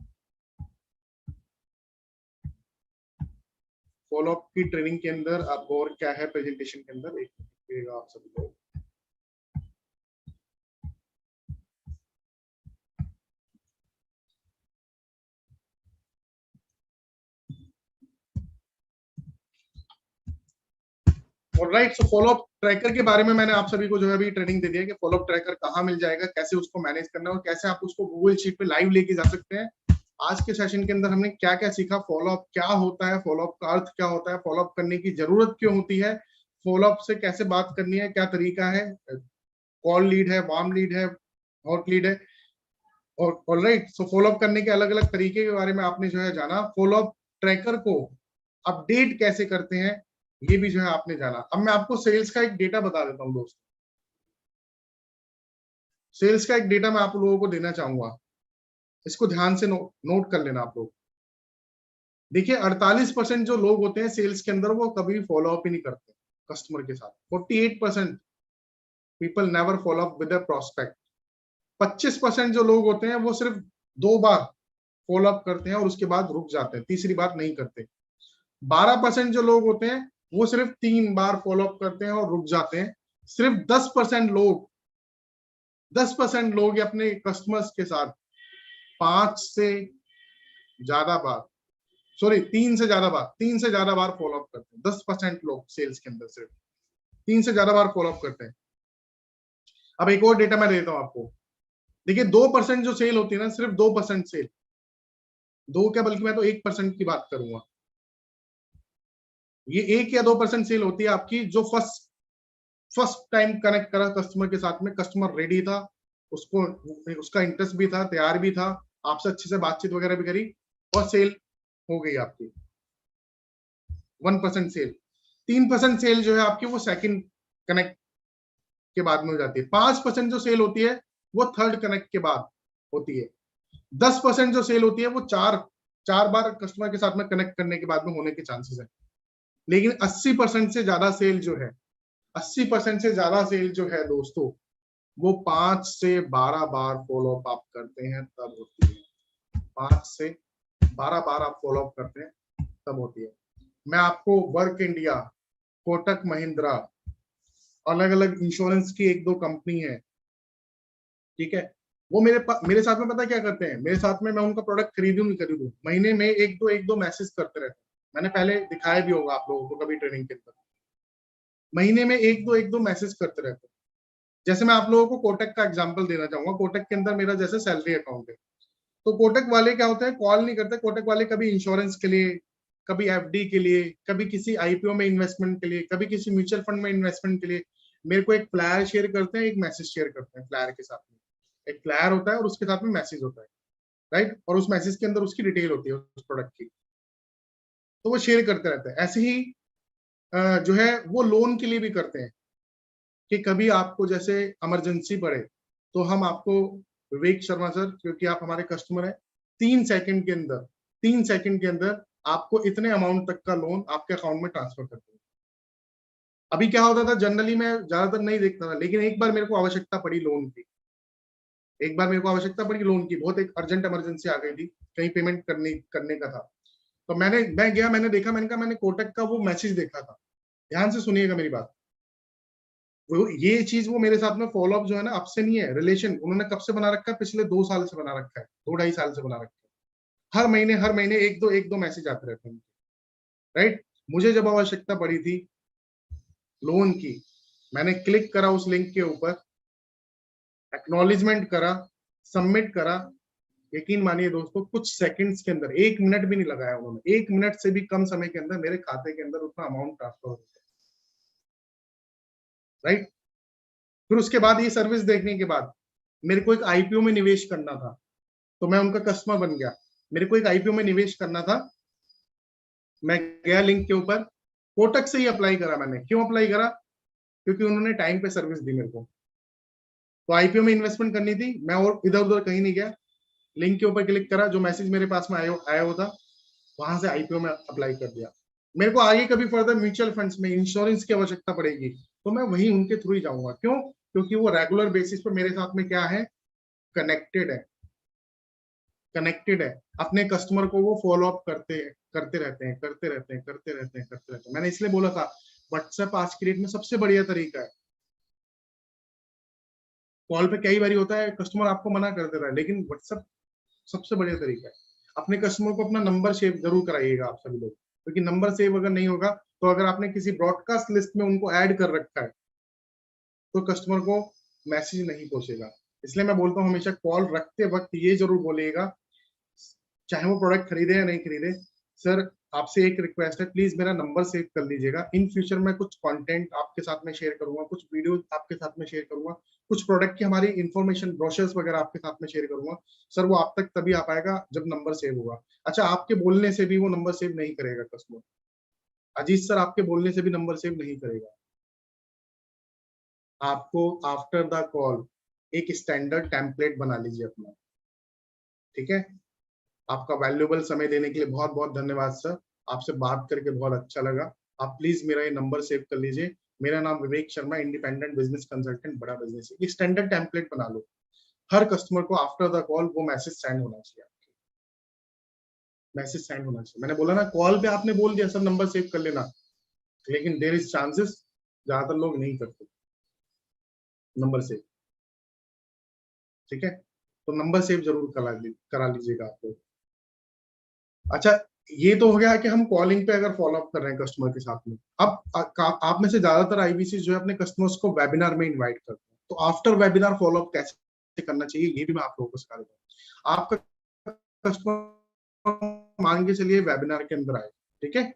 फॉलोअप की ट्रेनिंग के अंदर आप और क्या है प्रेजेंटेशन के अंदर, एक आप सभी लोग ऑलराइट। सो फॉलोअप ट्रैकर के बारे में मैंने आप सभी को जो है अभी ट्रेनिंग दे दिया कि फॉलोअप ट्रैकर कहाँ मिल जाएगा, कैसे उसको मैनेज करना है और कैसे आप उसको गूगल शीट पे लाइव लेके जा सकते हैं। आज के सेशन के अंदर हमने क्या क्या सीखा, फॉलोअप क्या होता है, फॉलोअप का अर्थ क्या होता है, फॉलोअप करने की जरूरत क्यों होती है, फॉलोअप से कैसे बात करनी है, क्या तरीका है, कॉल लीड है, वार्म लीड है, हॉट लीड है। और ऑलराइट, सो फॉलोअप करने के अलग अलग तरीके के बारे में आपने जो है जाना। फॉलोअप ट्रैकर को अपडेट कैसे करते हैं ये भी जो है आपने जाना। अब मैं आपको सेल्स का एक डेटा बता देता हूं दोस्त, सेल्स का एक डेटा मैं आप लोगों को देना चाहूंगा, इसको ध्यान से नोट कर लेना आप लोग। देखिए 48% जो लोग होते हैं सेल्स के अंदर वो कभी फॉलो अप ही नहीं करते कस्टमर के साथ। 48% people never follow up with the prospect. 25% जो लोग होते हैं वो सिर्फ 2 बार फॉलो अप करते हैं और उसके बाद रुक जाते हैं, तीसरी बार नहीं करते। 12% जो लोग होते हैं वो सिर्फ 3 बार फॉलो अप करते हैं और रुक जाते हैं। सिर्फ 10% लोग अपने कस्टमर्स के साथ 5 से ज्यादा बार, सॉरी 3 से ज्यादा बार फॉलो अप करते हैं। 10% लोग सेल्स के अंदर सिर्फ 3 से ज्यादा बार फॉलो अप करते हैं। अब एक और डेटा मैं देता हूं आपको। देखिए 2% जो सेल होती है ना, सिर्फ 2% सेल, 2 क्या बल्कि मैं तो 1% की बात करूंगा। ये 1 या 2% सेल होती है आपकी जो फर्स्ट टाइम कनेक्ट करा कस्टमर के साथ में, कस्टमर रेडी था, उसको उसका इंटरेस्ट भी था, तैयार भी था, आपसे अच्छे से बातचीत वगैरह भी करी और सेल हो गई आपकी। 1% सेल। 3% सेल जो है आपकी वो सेकंड कनेक्ट के बाद में हो जाती है। 5% जो सेल होती है वो थर्ड कनेक्ट के बाद होती है। 10% जो सेल होती है वो चार बार कस्टमर के साथ में कनेक्ट करने के बाद में होने के चांसेस है। लेकिन 80% से ज्यादा सेल जो है, 80% से ज्यादा सेल जो है दोस्तों, वो 5 से 12 बार फॉलो अप आप करते हैं तब होती है। 5 से 12 बार आप फॉलो अप करते हैं तब होती है। मैं आपको वर्क इंडिया, कोटक महिंद्रा, अलग अलग इंश्योरेंस की 1-2 कंपनी है, ठीक है, वो मेरे साथ में पता क्या करते हैं, मेरे साथ में मैं उनका प्रोडक्ट खरीदूं नहीं खरीदूं, महीने में एक दो मैसेज करते रहते हैं। मैंने पहले दिखाया भी होगा आप लोगों को कभी ट्रेनिंग के अंदर, महीने में एक दो मैसेज करते रहते हैं। जैसे मैं आप लोगों को कोटक का एग्जांपल देना चाहूंगा। कोटक के अंदर मेरा जैसे सैलरी अकाउंट है, तो कोटक वाले क्या होता है, कॉल नहीं करते। कोटक वाले कभी इंश्योरेंस के लिए, कभी एफडी के लिए, कभी किसी आईपीओ में इन्वेस्टमेंट के लिए, कभी किसी म्यूचुअल फंड में इन्वेस्टमेंट के लिए मेरे को एक फ्लायर शेयर करते हैं, एक मैसेज शेयर करते हैं फ्लायर के साथ में। एक फ्लायर होता है और उसके साथ में मैसेज होता है, राइट, और उस मैसेज के अंदर उसकी डिटेल होती है उस प्रोडक्ट की, तो वो शेयर करते रहते हैं। ऐसे ही जो है वो लोन के लिए भी करते हैं कि कभी आपको जैसे इमरजेंसी पड़े तो हम आपको, विवेक शर्मा सर, क्योंकि आप हमारे कस्टमर हैं, 3 सेकंड के अंदर आपको इतने अमाउंट तक का लोन आपके अकाउंट में ट्रांसफर कर देंगे। अभी क्या होता था, जनरली मैं ज्यादातर नहीं देखता था, लेकिन एक बार मेरे को आवश्यकता पड़ी लोन की, बहुत एक अर्जेंट इमरजेंसी आ गई थी, कहीं पेमेंट करने का था, तो मैं गया, मैंने देखा, मैंने कहा मैंने कोटक का वो मैसेज देखा था। ध्यान से सुनिएगा मेरी बात, वो ये चीज वो मेरे साथ में फॉलो अप जो है ना, अब से नहीं है, रिलेशन उन्होंने कब से बना रखा है, पिछले 2 साल से बना रखा है, 2-2.5 साल से बना रखा है। हर महीने एक दो मैसेज आते रहते हैं, राइट। मुझे जब आवश्यकता पड़ी थी लोन की, मैंने क्लिक करा उस लिंक के ऊपर, एक्नॉलेजमेंट करा, सबमिट करा, यकीन मानिए दोस्तों, कुछ सेकंड्स के अंदर, 1 मिनट भी नहीं लगाया उन्होंने, 1 मिनट से भी कम समय के अंदर मेरे खाते के अंदर उतना अमाउंट ट्रांसफर हो गया, राइट। फिर उसके बाद ये सर्विस देखने के बाद मेरे को एक आईपीओ में निवेश करना था, तो मैं उनका कस्टमर बन गया। मेरे को एक आईपीओ में निवेश करना था, मैं गया लिंक के ऊपर, कोटक से ही अप्लाई करा मैंने। क्यों अप्लाई करा? क्योंकि उन्होंने टाइम पे सर्विस दी मेरे को। तो आईपीओ में इन्वेस्टमेंट करनी थी, मैं और इधर उधर कहीं नहीं गया, लिंक के ऊपर क्लिक करा, जो मैसेज मेरे पास में आया हुआ था, वहां से आईपीओ में अप्लाई कर दिया। मेरे को आगे कभी फर्दर म्यूचुअल फंड्स में इंश्योरेंस की आवश्यकता पड़ेगी तो मैं वही उनके थ्रू ही जाऊंगा। क्यों? क्योंकि वो रेगुलर बेसिस पर मेरे साथ में क्या है, कनेक्टेड है, अपने कस्टमर को वो फॉलो अप करते रहते हैं। मैंने इसलिए बोला था व्हाट्सएप आज की डेट में सबसे बढ़िया तरीका है। कॉल पे कई बार होता है कस्टमर आपको मना कर देता है, लेकिन व्हाट्सएप सबसे बढ़िया तरीका है। अपने कस्टमर को अपना नंबर सेव जरूर कराइएगा आप सभी लोग, क्योंकि नंबर सेव अगर नहीं होगा तो अगर आपने किसी ब्रॉडकास्ट लिस्ट में उनको ऐड कर रखा है तो कस्टमर को मैसेज नहीं पहुंचेगा। इसलिए मैं बोलता हूँ हमेशा कॉल रखते वक्त ये जरूर बोलिएगा, चाहे वो प्रोडक्ट खरीदे या नहीं खरीदे, सर आपसे एक रिक्वेस्ट है, प्लीज मेरा नंबर सेव कर लीजिएगा। इन फ्यूचर मैं कुछ कंटेंट आपके साथ में शेयर करूंगा, कुछ वीडियो आपके साथ में शेयर करूंगा, कुछ प्रोडक्ट की हमारी इंफॉर्मेशन ब्रोशर्स वगैरह आपके साथ में शेयर करूंगा। सर वो आप तक तभी आ पाएगा जब नंबर सेव होगा। अच्छा, आपके बोलने से भी वो नंबर सेव नहीं करेगा कस्टमर। अजीत सर आपके बोलने से भी नंबर सेव नहीं करेगा। आपको आफ्टर द कॉल एक स्टैंडर्ड टेम्पलेट बना लीजिए अपना, ठीक है। आपका वैल्यूएबल समय देने के लिए बहुत बहुत धन्यवाद सर, आपसे बात करके बहुत अच्छा लगा। आप प्लीज मेरा ये नंबर सेव कर लीजिए। मेरा नाम Vivek Sharma, independent business consultant, बड़ा बिजनेस। एक स्टैंडर्ड टेम्पलेट बना लो, हर कस्टमर को आफ्टर द कॉल वो मैसेज सेंड होना चाहिए, मैसेज सेंड होना चाहिए। मैंने बोला ना, कॉल पे आपने बोल दिया सर नंबर सेव कर लेना, लेकिन देयर इज चांसेस ज्यादातर लोग नहीं करते नंबर सेव, ठीक है। तो नंबर सेव जरूर करा लीजिएगा आप लोग। अच्छा, ये तो हो गया कि हम कॉलिंग पे अगर फॉलो अप कर रहे हैं कस्टमर के साथ में। अब आप में से ज्यादातर आईबीसी जो है अपने कस्टमर्स को वेबिनार में इनवाइट करते हैं, तो आफ्टर वेबिनार फॉलो अप कैसे करना चाहिए ये भी मैं आप लोगों को सिखा देता हूँ। आपका कस्टमर मान के चलिए वेबिनार के अंदर आए, ठीक है।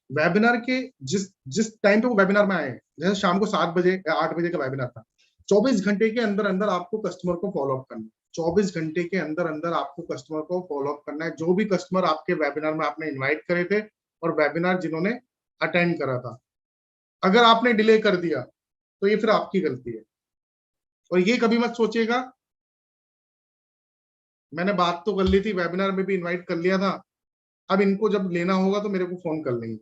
वेबिनार के जिस टाइम पे वो वेबिनार में आए, जैसे शाम को 7 बजे या 8 बजे का वेबिनार था, 24 घंटे के अंदर अंदर आपको कस्टमर को फॉलो अप करना है। 24 घंटे के अंदर अंदर आपको कस्टमर को फॉलो अप करना है। जो भी कस्टमर आपके वेबिनार में आपने इनवाइट करे थे और वेबिनार जिन्होंने अटेंड करा था, अगर आपने डिले कर दिया तो ये फिर आपकी गलती है। और ये कभी मत सोचिएगा मैंने बात तो कर ली थी, वेबिनार में भी इन्वाइट कर लिया था, अब इनको जब लेना होगा तो मेरे को फोन कर लेंगे।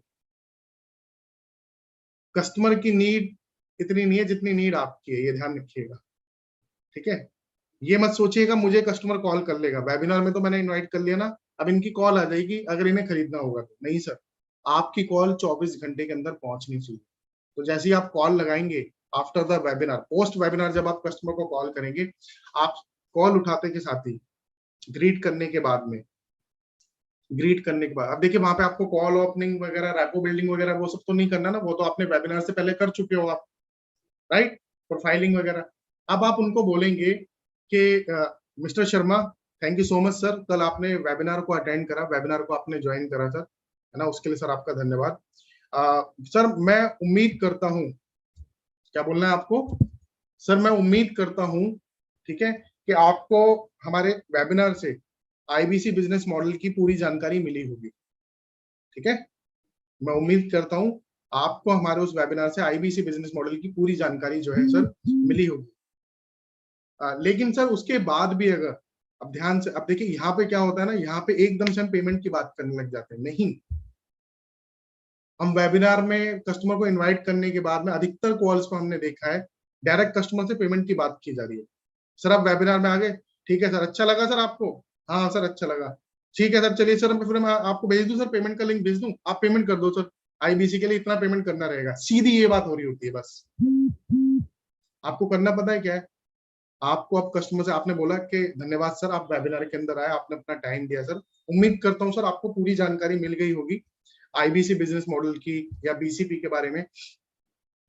कस्टमर की नीड इतनी नहीं है जितनी नीड आपकी है, ये ध्यान रखिएगा, ठीक है। ये मत सोचिएगा मुझे कस्टमर कॉल कर लेगा, वेबिनार में तो मैंने इनवाइट कर लिया ना, अब इनकी कॉल आ जाएगी अगर इन्हें खरीदना होगा तो। नहीं सर, आपकी कॉल 24 घंटे के अंदर पहुंचनी चाहिए। तो जैसे ही आप कॉल लगाएंगे after the webinar, post webinar जब आप कस्टमर को कॉल करेंगे, आप कॉल उठाते के साथ ही ग्रीट करने के बाद अब देखिए वहां पे आपको कॉल ओपनिंग वगैरह, रैपो बिल्डिंग वगैरह वो सब तो नहीं करना ना, वो तो आपने वेबिनार से पहले कर चुके हो आप, राइट, प्रोफाइलिंग वगैरह। अब आप उनको बोलेंगे कि mister Sharma, thank you so much sir, कल आपने वेबिनार को अटेंड करा, वेबिनार को आपने ज्वाइन करा सर, है ना, उसके लिए सर आपका धन्यवाद। सर मैं उम्मीद करता हूँ, क्या बोलना है आपको? सर मैं उम्मीद करता हूँ, ठीक है, कि कि आपको हमारे वेबिनार से आईबीसी बिजनेस मॉडल की पूरी जानकारी मिली होगी। ठीक है, मैं उम्मीद करता हूं आपको हमारे उस वेबिनार से आईबीसी बिजनेस मॉडल की पूरी जानकारी जो है सर मिली होगी। लेकिन सर उसके बाद भी अगर अब ध्यान से, अब देखिए यहाँ पे क्या होता है ना, यहाँ पे एकदम से हम पेमेंट की बात करने लग जाते हैं। नहीं, हम वेबिनार में कस्टमर को इनवाइट करने के बाद में अधिकतर कॉल्स को हमने देखा है डायरेक्ट कस्टमर से पेमेंट की बात की जा रही है। सर आप वेबिनार में आ गए, ठीक है सर, अच्छा लगा सर आपको, हाँ सर अच्छा लगा, ठीक है सर, चलिए सर फिर मैं आपको भेज दूं, सर पेमेंट का लिंक भेज दूं, आप पेमेंट कर दो सर, आईबीसी के लिए इतना पेमेंट करना रहेगा। सीधी ये बात हो रही होती है। बस आपको करना पता है क्या है, आपको अब कस्टमर से आपने बोला कि धन्यवाद सर आप वेबिनार के अंदर आए, आपने अपना टाइम दिया सर, उम्मीद करता हूं सर आपको पूरी जानकारी मिल गई होगी आईबीसी बिजनेस मॉडल की या बीसीपी के बारे में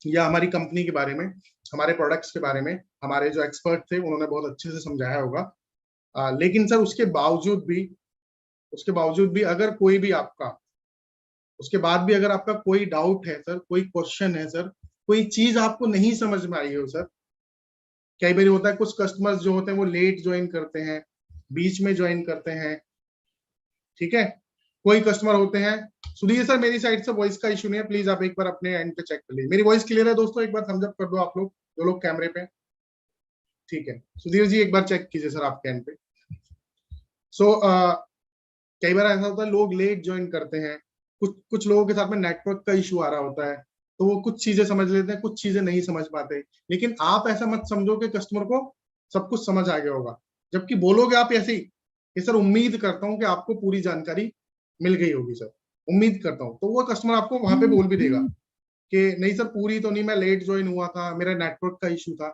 या हमारी कंपनी के बारे में, हमारे प्रोडक्ट्स के बारे में। हमारे जो एक्सपर्ट थे उन्होंने बहुत अच्छे से समझाया होगा। लेकिन सर उसके बावजूद भी अगर कोई भी आपका उसके बाद भी अगर आपका कोई डाउट है सर, कोई क्वेश्चन है सर, कोई चीज आपको नहीं समझ में आई हो सर, कई बार होता है कुछ कस्टमर्स जो होते हैं वो लेट ज्वाइन करते हैं, बीच में ज्वाइन करते हैं, ठीक है, कोई कस्टमर होते हैं। सुधीर सर मेरी साइड से वॉइस का इशू नहीं है, प्लीज आप एक बार अपने एंड पे चेक कर लीजिए। मेरी वॉइस क्लियर है दोस्तों, एक बार थम्स अप कर दो आप लोग जो लोग कैमरे पे, ठीक है। सुधीर जी एक बार चेक कीजिए सर आपके एंड पे। सो कई बार ऐसा होता है लोग लेट ज्वाइन करते हैं, कुछ लोगों के साथ में नेटवर्क का इशू आ रहा होता है, तो वो कुछ चीजें समझ लेते हैं, कुछ चीजें नहीं समझ पाते। लेकिन आप ऐसा मत समझो कि कस्टमर को सब कुछ समझ आ गया होगा, जबकि बोलोगे आप ऐसे ही कि सर उम्मीद करता हूँ कि आपको पूरी जानकारी मिल गई होगी सर, उम्मीद करता हूँ, तो वो कस्टमर आपको वहां पे बोल भी देगा कि नहीं सर पूरी तो नहीं, मैं लेट ज्वाइन हुआ था, मेरा नेटवर्क का इशू था,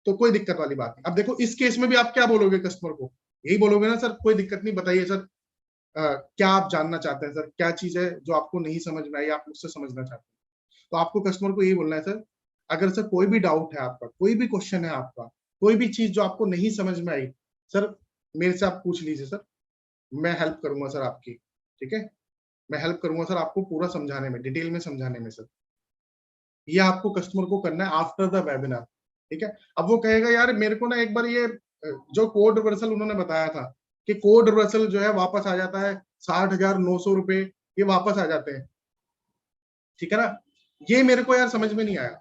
तो कोई दिक्कत वाली बात नहीं। अब देखो इस केस में भी आप क्या बोलोगे कस्टमर को, यही बोलोगे ना सर कोई दिक्कत नहीं, बताइए सर क्या आप जानना चाहते हैं सर, क्या चीज है जो आपको नहीं समझ में आई, आप मुझसे समझना चाहते हैं। तो आपको कस्टमर को यही बोलना है सर, अगर सर कोई भी डाउट है आपका, कोई भी क्वेश्चन है आपका, कोई भी चीज जो आपको नहीं समझ में आई सर, मेरे से आप पूछ लीजिए सर, मैं हेल्प करूंगा सर आपकी, ठीक है, मैं हेल्प करूंगा सर आपको पूरा समझाने में, डिटेल में समझाने में सर। ये आपको कस्टमर को करना है आफ्टर द वेबिनार, ठीक है। अब वो कहेगा यार मेरे को ना एक बार ये जो कोड रिवर्सल उन्होंने बताया था कि कोड रिवर्सल जो है वापस आ जाता है 60,900 रुपए, ये वापस आ जाते हैं, ठीक है ना, ये मेरे को यार समझ में नहीं आया,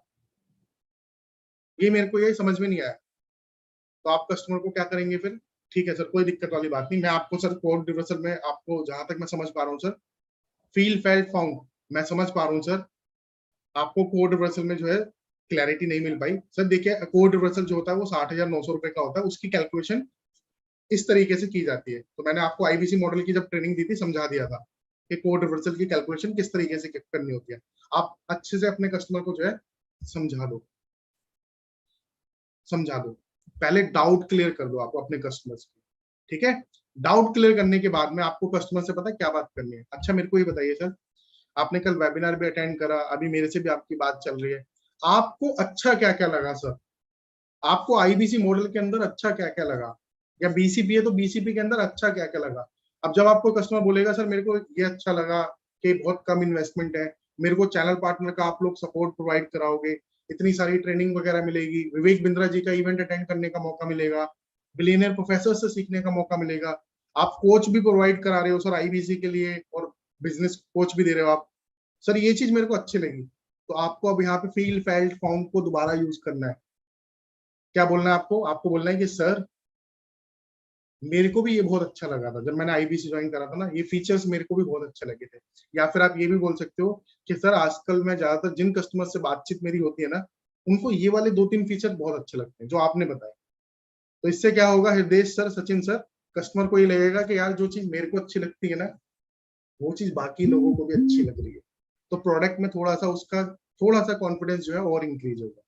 ये मेरे को ये समझ में नहीं आया। तो आप कस्टमर को क्या करेंगे फिर, ठीक है सर कोई दिक्कत वाली बात नहीं, मैं आपको सर कोड रिवर्सल में आपको जहां तक मैं समझ पा रहा हूँ सर, फील फेल्ट फाउंड मैं समझ पा रहा हूँ सर, आपको कोड रिवर्सल में जो है क्लैरिटी नहीं मिल पाई सर। देखिए कोड रिवर्सल जो होता है वो 60,900 रुपए का होता है, उसकी कैलकुलेशन इस तरीके से की जाती है। तो मैंने आपको आईबीसी मॉडल की जब ट्रेनिंग दी थी समझा दिया था कि कोड रिवर्सल की कैलकुलेशन किस तरीके से करनी होती है। आप अच्छे से अपने कस्टमर को जो है समझा दो, पहले डाउट क्लियर कर दो आप अपने कस्टमर्स की, ठीक है। डाउट क्लियर करने के बाद में आपको कस्टमर से पता है क्या बात करनी है। अच्छा मेरे को ये बताइए सर, आपने कल वेबिनार भी अटेंड करा, अभी मेरे से भी आपकी बात चल रही है, आपको अच्छा क्या क्या लगा सर, आपको आईबीसी मॉडल के अंदर अच्छा क्या क्या लगा, या बीसीपी है तो बीसीपी के अंदर अच्छा क्या क्या लगा। अब जब आपको कस्टमर बोलेगा सर मेरे को ये अच्छा लगा कि बहुत कम इन्वेस्टमेंट है, मेरे को चैनल पार्टनर का आप लोग सपोर्ट प्रोवाइड कराओगे, इतनी सारी ट्रेनिंग वगैरह मिलेगी, विवेक बिंद्रा जी का इवेंट अटेंड करने का मौका मिलेगा, बिलियनियर प्रोफेसर से सीखने का मौका मिलेगा, आप कोच भी प्रोवाइड करा रहे हो सर आईबीसी के लिए, और बिजनेस कोच भी दे रहे हो आप सर, ये चीज मेरे को अच्छी लगी। तो आपको अब यहाँ पे फील फेल्ट फाउंड को दोबारा यूज करना है। क्या बोलना है आपको, आपको बोलना है कि सर मेरे को भी ये बहुत अच्छा लगा था जब मैंने आईबीसी ज्वाइन करा था ना, ये फीचर्स मेरे को भी बहुत अच्छे लगे थे। या फिर आप ये भी बोल सकते हो कि सर आजकल मैं ज्यादातर जिन कस्टमर से बातचीत मेरी होती है ना, उनको ये वाले 2-3 फीचर बहुत अच्छे लगते हैं जो आपने बताया। तो इससे क्या होगा हृदय सर, सचिन सर, कस्टमर को ये लगेगा कि यार जो चीज मेरे को अच्छी लगती है ना, वो चीज बाकी लोगों को भी अच्छी लग रही है, तो प्रोडक्ट में थोड़ा सा कॉन्फिडेंस जो है और इंक्रीज होगा,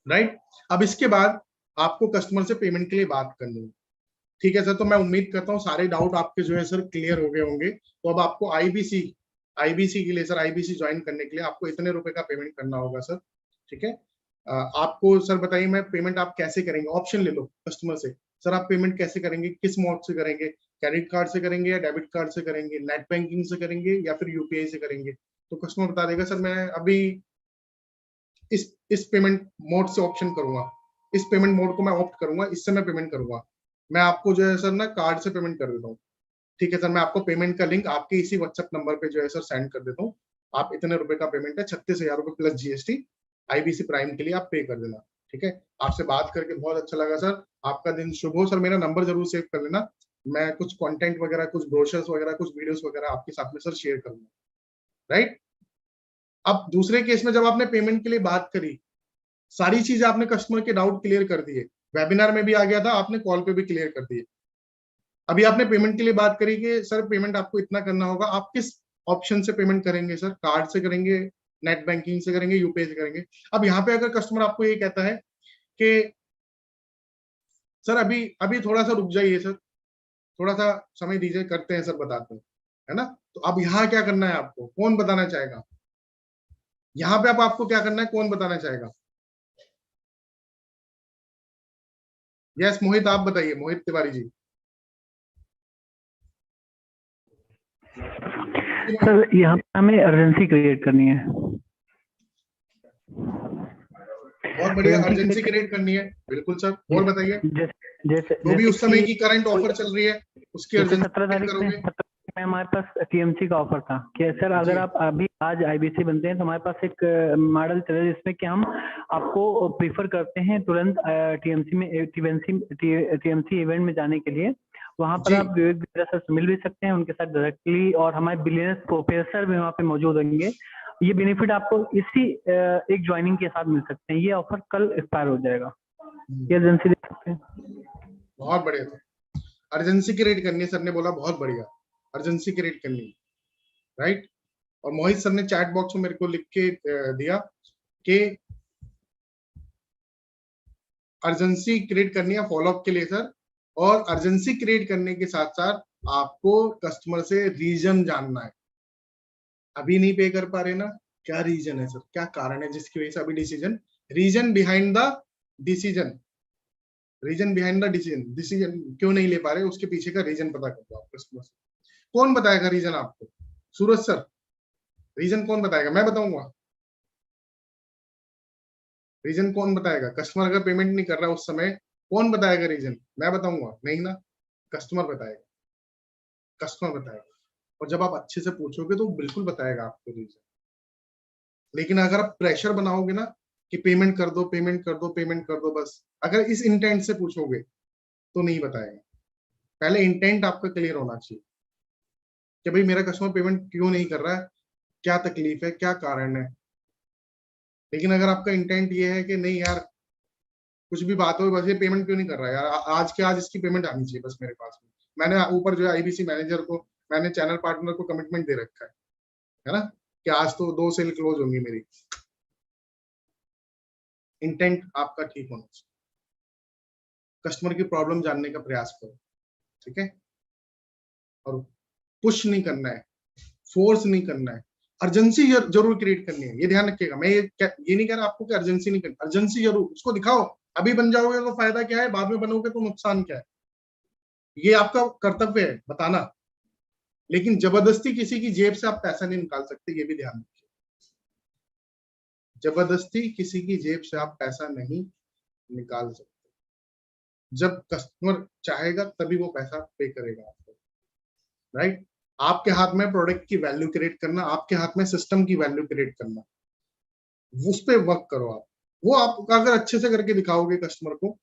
राइट। अब इसके बाद आपको कस्टमर से पेमेंट के लिए बात करनी है, ठीक है सर। तो मैं उम्मीद करता हूँ सारे डाउट आपके जो है सर क्लियर हो गए होंगे। तो अब आपको आईबीसी के लिए सर, आईबीसी ज्वाइन करने के लिए आपको इतने रुपए का पेमेंट करना होगा सर, ठीक है। आपको सर बताइए मैं पेमेंट आप कैसे करेंगे, ऑप्शन ले लो कस्टमर से, सर आप पेमेंट कैसे करेंगे, किस मोड से करेंगे, क्रेडिट कार्ड से करेंगे या डेबिट कार्ड से करेंगे, नेट बैंकिंग से करेंगे या फिर यूपीआई से करेंगे। तो कस्टमर बता देगा सर मैं अभी इस पेमेंट मोड से ऑप्शन करूंगा, इस पेमेंट मोड को मैं ऑप्ट करूंगा, इससे मैं पेमेंट करूंगा, मैं आपको जो है सर ना कार्ड से पेमेंट कर देता हूँ। ठीक है सर, मैं आपको पेमेंट का लिंक आपके इसी व्हाट्सएप नंबर पे जो है सर सेंड कर देता हूँ। आप इतने रुपए का पेमेंट है, 36,000 रुपए प्लस जीएसटी आईबीसी प्राइम के लिए आप पे कर देना। ठीक है, आपसे बात करके बहुत अच्छा लगा सर, आपका दिन शुभ हो। सर मेरा नंबर जरूर सेव कर लेना, मैं कुछ कंटेंट वगैरह, कुछ ब्रोशर्स वगैरह, कुछ वीडियोस वगैरह आपके साथ में सर शेयर करूंगा। राइट, अब दूसरे केस में जब आपने पेमेंट के लिए बात करी, सारी चीजें आपने कस्टमर के डाउट क्लियर कर दिए, वेबिनार में भी आ गया था, आपने कॉल पे भी क्लियर कर दिए। अभी आपने पेमेंट के लिए बात करी कि सर पेमेंट आपको इतना करना होगा, आप किस ऑप्शन से पेमेंट करेंगे सर, कार्ड से करेंगे, नेट बैंकिंग से करेंगे, यूपीआई से करेंगे। अब यहाँ पे अगर कस्टमर आपको ये कहता है कि सर अभी अभी थोड़ा सा रुक जाइए सर, थोड़ा सा समय दीजिए, करते हैं सर, बताते हैं, है ना, तो अब यहाँ क्या करना है आपको, कौन बताना चाहेगा? यहाँ पे अब आपको क्या करना है, कौन बताना चाहेगा? यस मोहित, आप बताइए, मोहित तिवारी जी। सर यहाँ पे हमें अर्जेंसी क्रिएट करनी है। बहुत बढ़िया, अर्जेंसी क्रिएट करनी है, बिल्कुल सर, और बताइए। जैसे जो भी उस समय की करंट ऑफर चल रही है उसकी अर्जेंसी 17 तारीख करोगे। में हमारे पास टीएमसी का ऑफर था कि सर अगर आप अभी आज आईबीसी बनते हैं तो हमारे पास एक मॉडल चल रहा है जिसमें कि हम आपको प्रीफर करते हैं तुरंत टीएमसी इवेंट में जाने के लिए। वहां पर आप विवेक बिंद्रा सर से मिल भी सकते हैं उनके साथ डायरेक्टली, और हमारे बिलियनर्स प्रोफेसर भी वहाँ पे मौजूद होंगे। ये बेनिफिट आपको इसी एक ज्वाइनिंग के साथ मिल सकते हैं। ये ऑफर कल एक्सपायर हो जाएगा, ये एजेंसी देख सकते हैं। बहुत बढ़िया था, अर्जेंसी क्रिएट करनी है, सर ने बोला बहुत बढ़िया, अर्जेंसी क्रिएट करनी है, राइट। और मोहित सर ने चैट बॉक्स में मेरे को लिख के दिया कि अर्जेंसी क्रिएट करनी है फॉलोअप के लिए सर, और अर्जेंसी क्रिएट करने के साथ साथ आपको कस्टमर से रीजन जानना है। अभी नहीं पे कर पा रहे ना, क्या रीजन है सर, क्या कारण है जिसकी वजह से अभी decision, reason behind the decision, reason behind the decision, decision क्यों नहीं ले पा रहे, उसके पीछे का रीजन पता कर दो आप कस्टमर से। कौन बताएगा रीजन आपको? सूरज सर, रीजन कौन बताएगा? मैं बताऊंगा। रीजन कौन बताएगा? कस्टमर अगर पेमेंट नहीं कर रहा उस समय, कौन बताएगा रीजन? मैं बताऊंगा? नहीं ना, कस्टमर बताएगा, कस्टमर बताएगा। और जब आप अच्छे से पूछोगे तो बिल्कुल बताएगा आपको रीजन। लेकिन अगर आप प्रेशर बनाओगे ना कि पेमेंट कर दो, पेमेंट कर दो, पेमेंट कर दो, बस अगर इस इंटेंट से पूछोगे तो नहीं बताएगा। पहले इंटेंट आपका क्लियर होना चाहिए कि भाई मेरा कस्टमर पेमेंट क्यों नहीं कर रहा है, क्या तकलीफ है, क्या कारण है। लेकिन अगर आपका इंटेंट ये है कि नहीं यार कुछ भी बात हो, बस ये पेमेंट क्यों नहीं कर रहा है यार, आज के आज इसकी पेमेंट आनी चाहिए बस मेरे पास में। मैंने ऊपर जो है आईबीसी मैनेजर को, मैंने चैनल पार्टनर को कमिटमेंट दे रखा है ना, कि आज तो 2 सेल क्लोज होंगी मेरी। इंटेंट आपका ठीक होना चाहिए, कस्टमर की प्रॉब्लम जानने का प्रयास करो, ठीक है। और पुश नहीं करना है, फोर्स नहीं करना है, अर्जेंसी जरूर क्रिएट करनी है, ये ध्यान रखिएगा। मैं ये नहीं कह रहा आपको कि अर्जेंसी नहीं करनी, अर्जेंसी जरूर, उसको दिखाओ। अभी बन जाओगे तो फायदा क्या है, बाद में बनोगे तो नुकसान क्या है, ये आपका कर्तव्य है बताना। लेकिन जबरदस्ती किसी की जेब से आप पैसा नहीं निकाल सकते, ये भी ध्यान रखिए। जबरदस्ती किसी की जेब से आप पैसा नहीं निकाल सकते। जब कस्टमर चाहेगा तभी वो पैसा पे करेगा आपको, राइट। आपके हाथ में प्रोडक्ट की वैल्यू क्रिएट करना, आपके हाथ में सिस्टम की वैल्यू क्रिएट करना, उस पर वर्क करो आप। वो आप अगर अच्छे से करके दिखाओगे कस्टमर को,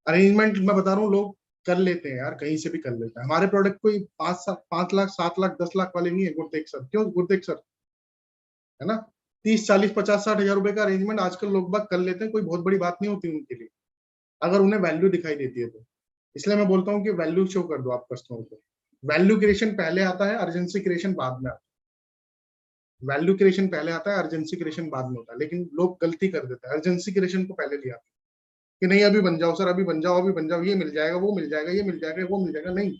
अरेंजमेंट मैं बता रहा हूँ लोग कर लेते हैं यार, कहीं से भी कर लेते हैं। हमारे प्रोडक्ट कोई 5 लाख 7 लाख 10 लाख वाले नहीं है गुरतेज सर, क्यों गुरतेज सर, है ना। 30 40 50 60 हजार रुपए का अरेंजमेंट आजकल लोग बाग कर लेते हैं, कोई बहुत बड़ी बात नहीं होती उनके लिए, अगर उन्हें वैल्यू दिखाई देती है तो। इसलिए मैं बोलता हूँ कि वैल्यू शो कर दो आप कस्टमर को। वैल्यू क्रिएशन पहले आता है, अर्जेंसी क्रिएशन बाद में आता है। वैल्यू क्रिएशन पहले आता है, अर्जेंसी क्रिएशन बाद में होता है। लेकिन लोग गलती कर देते हैं, अर्जेंसी क्रिएशन को पहले लिया कि नहीं अभी बन जाओ सर, अभी बन जाओ, अभी बन जाओ, ये मिल जाएगा, वो मिल जाएगा, ये मिल जाएगा, वो मिल जाएगा। नहीं,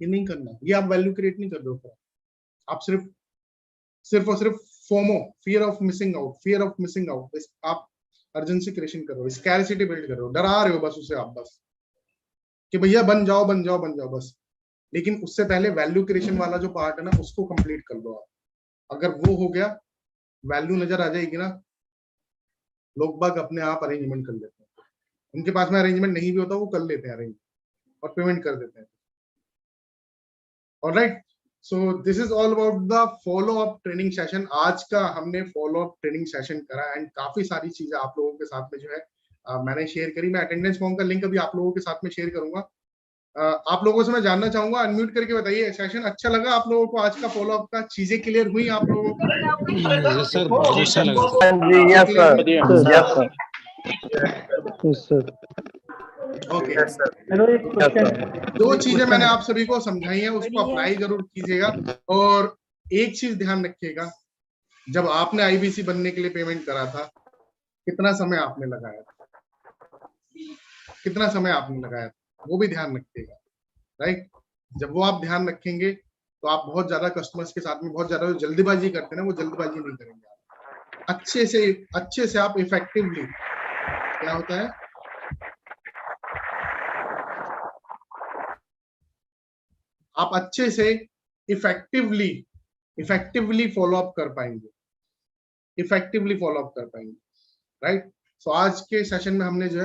ये नहीं करना, ये आप वैल्यू क्रिएट नहीं कर रहे हो। आप सिर्फ और सिर्फ FOMO, fear of missing out, fear of missing out, आप अर्जेंसी क्रिएशन कर रहे हो, स्कैरसिटी बिल्ड कर रहे हो, डरा रहे हो बस उसे आप, बस कि भैया बन जाओ बन जाओ बन जाओ बस। लेकिन उससे पहले वैल्यू क्रिएशन वाला जो पार्ट है ना, उसको कंप्लीट कर दो आप। अगर वो हो गया, वैल्यू नजर आ जाएगी ना, लोग बाग अपने आप अरेंजमेंट कर लेते हैं। उनके पास में अरेंजमेंट नहीं भी होता वो कर लेते हैं अरेंज और पेमेंट कर देते हैं। Alright, so this is all about the follow up training session. आज का हमने फॉलो अप ट्रेनिंग सेशन करा एंड काफी सारी चीजें आप लोगों के साथ में जो है मैंने शेयर करी। मैं अटेंडेंस फॉर्म का लिंक अभी आप लोगों के साथ में शेयर करूंगा। आप लोगों से मैं जानना चाहूंगा, अनम्यूट करके बताइए, सेशन अच्छा लगा आप लोगों को? आज का फॉलो अप का चीजें क्लियर हुई आप लोगों को? यस सर, बहुत अच्छा लगा सर। यस सर, बढ़िया। Yes sir. ओके, हेलो, एक क्वेश्चन। दो चीजें मैंने आप सभी को समझाई है, उसको अप्लाई जरूर कीजिएगा। और एक चीज ध्यान रखिएगा, जब आपने आईबीसी बनने के लिए पेमेंट करा था, कितना समय आपने लगाया था, कितना समय आपने लगाया था, वो भी ध्यान रखिएगा। राइट, जब वो आप ध्यान रखेंगे तो आप बहुत ज्यादा कस्टमर्स के साथ में बहुत ज्यादा जो जल्दबाजी करते हैं ना, वो जल्दबाजी नहीं करेंगे। अच्छे से आप इफेक्टिवली, क्या होता है, आप अच्छे से इफेक्टिवली फॉलो अप कर पाएंगे, राइट। सो आज के सेशन में हमने जो है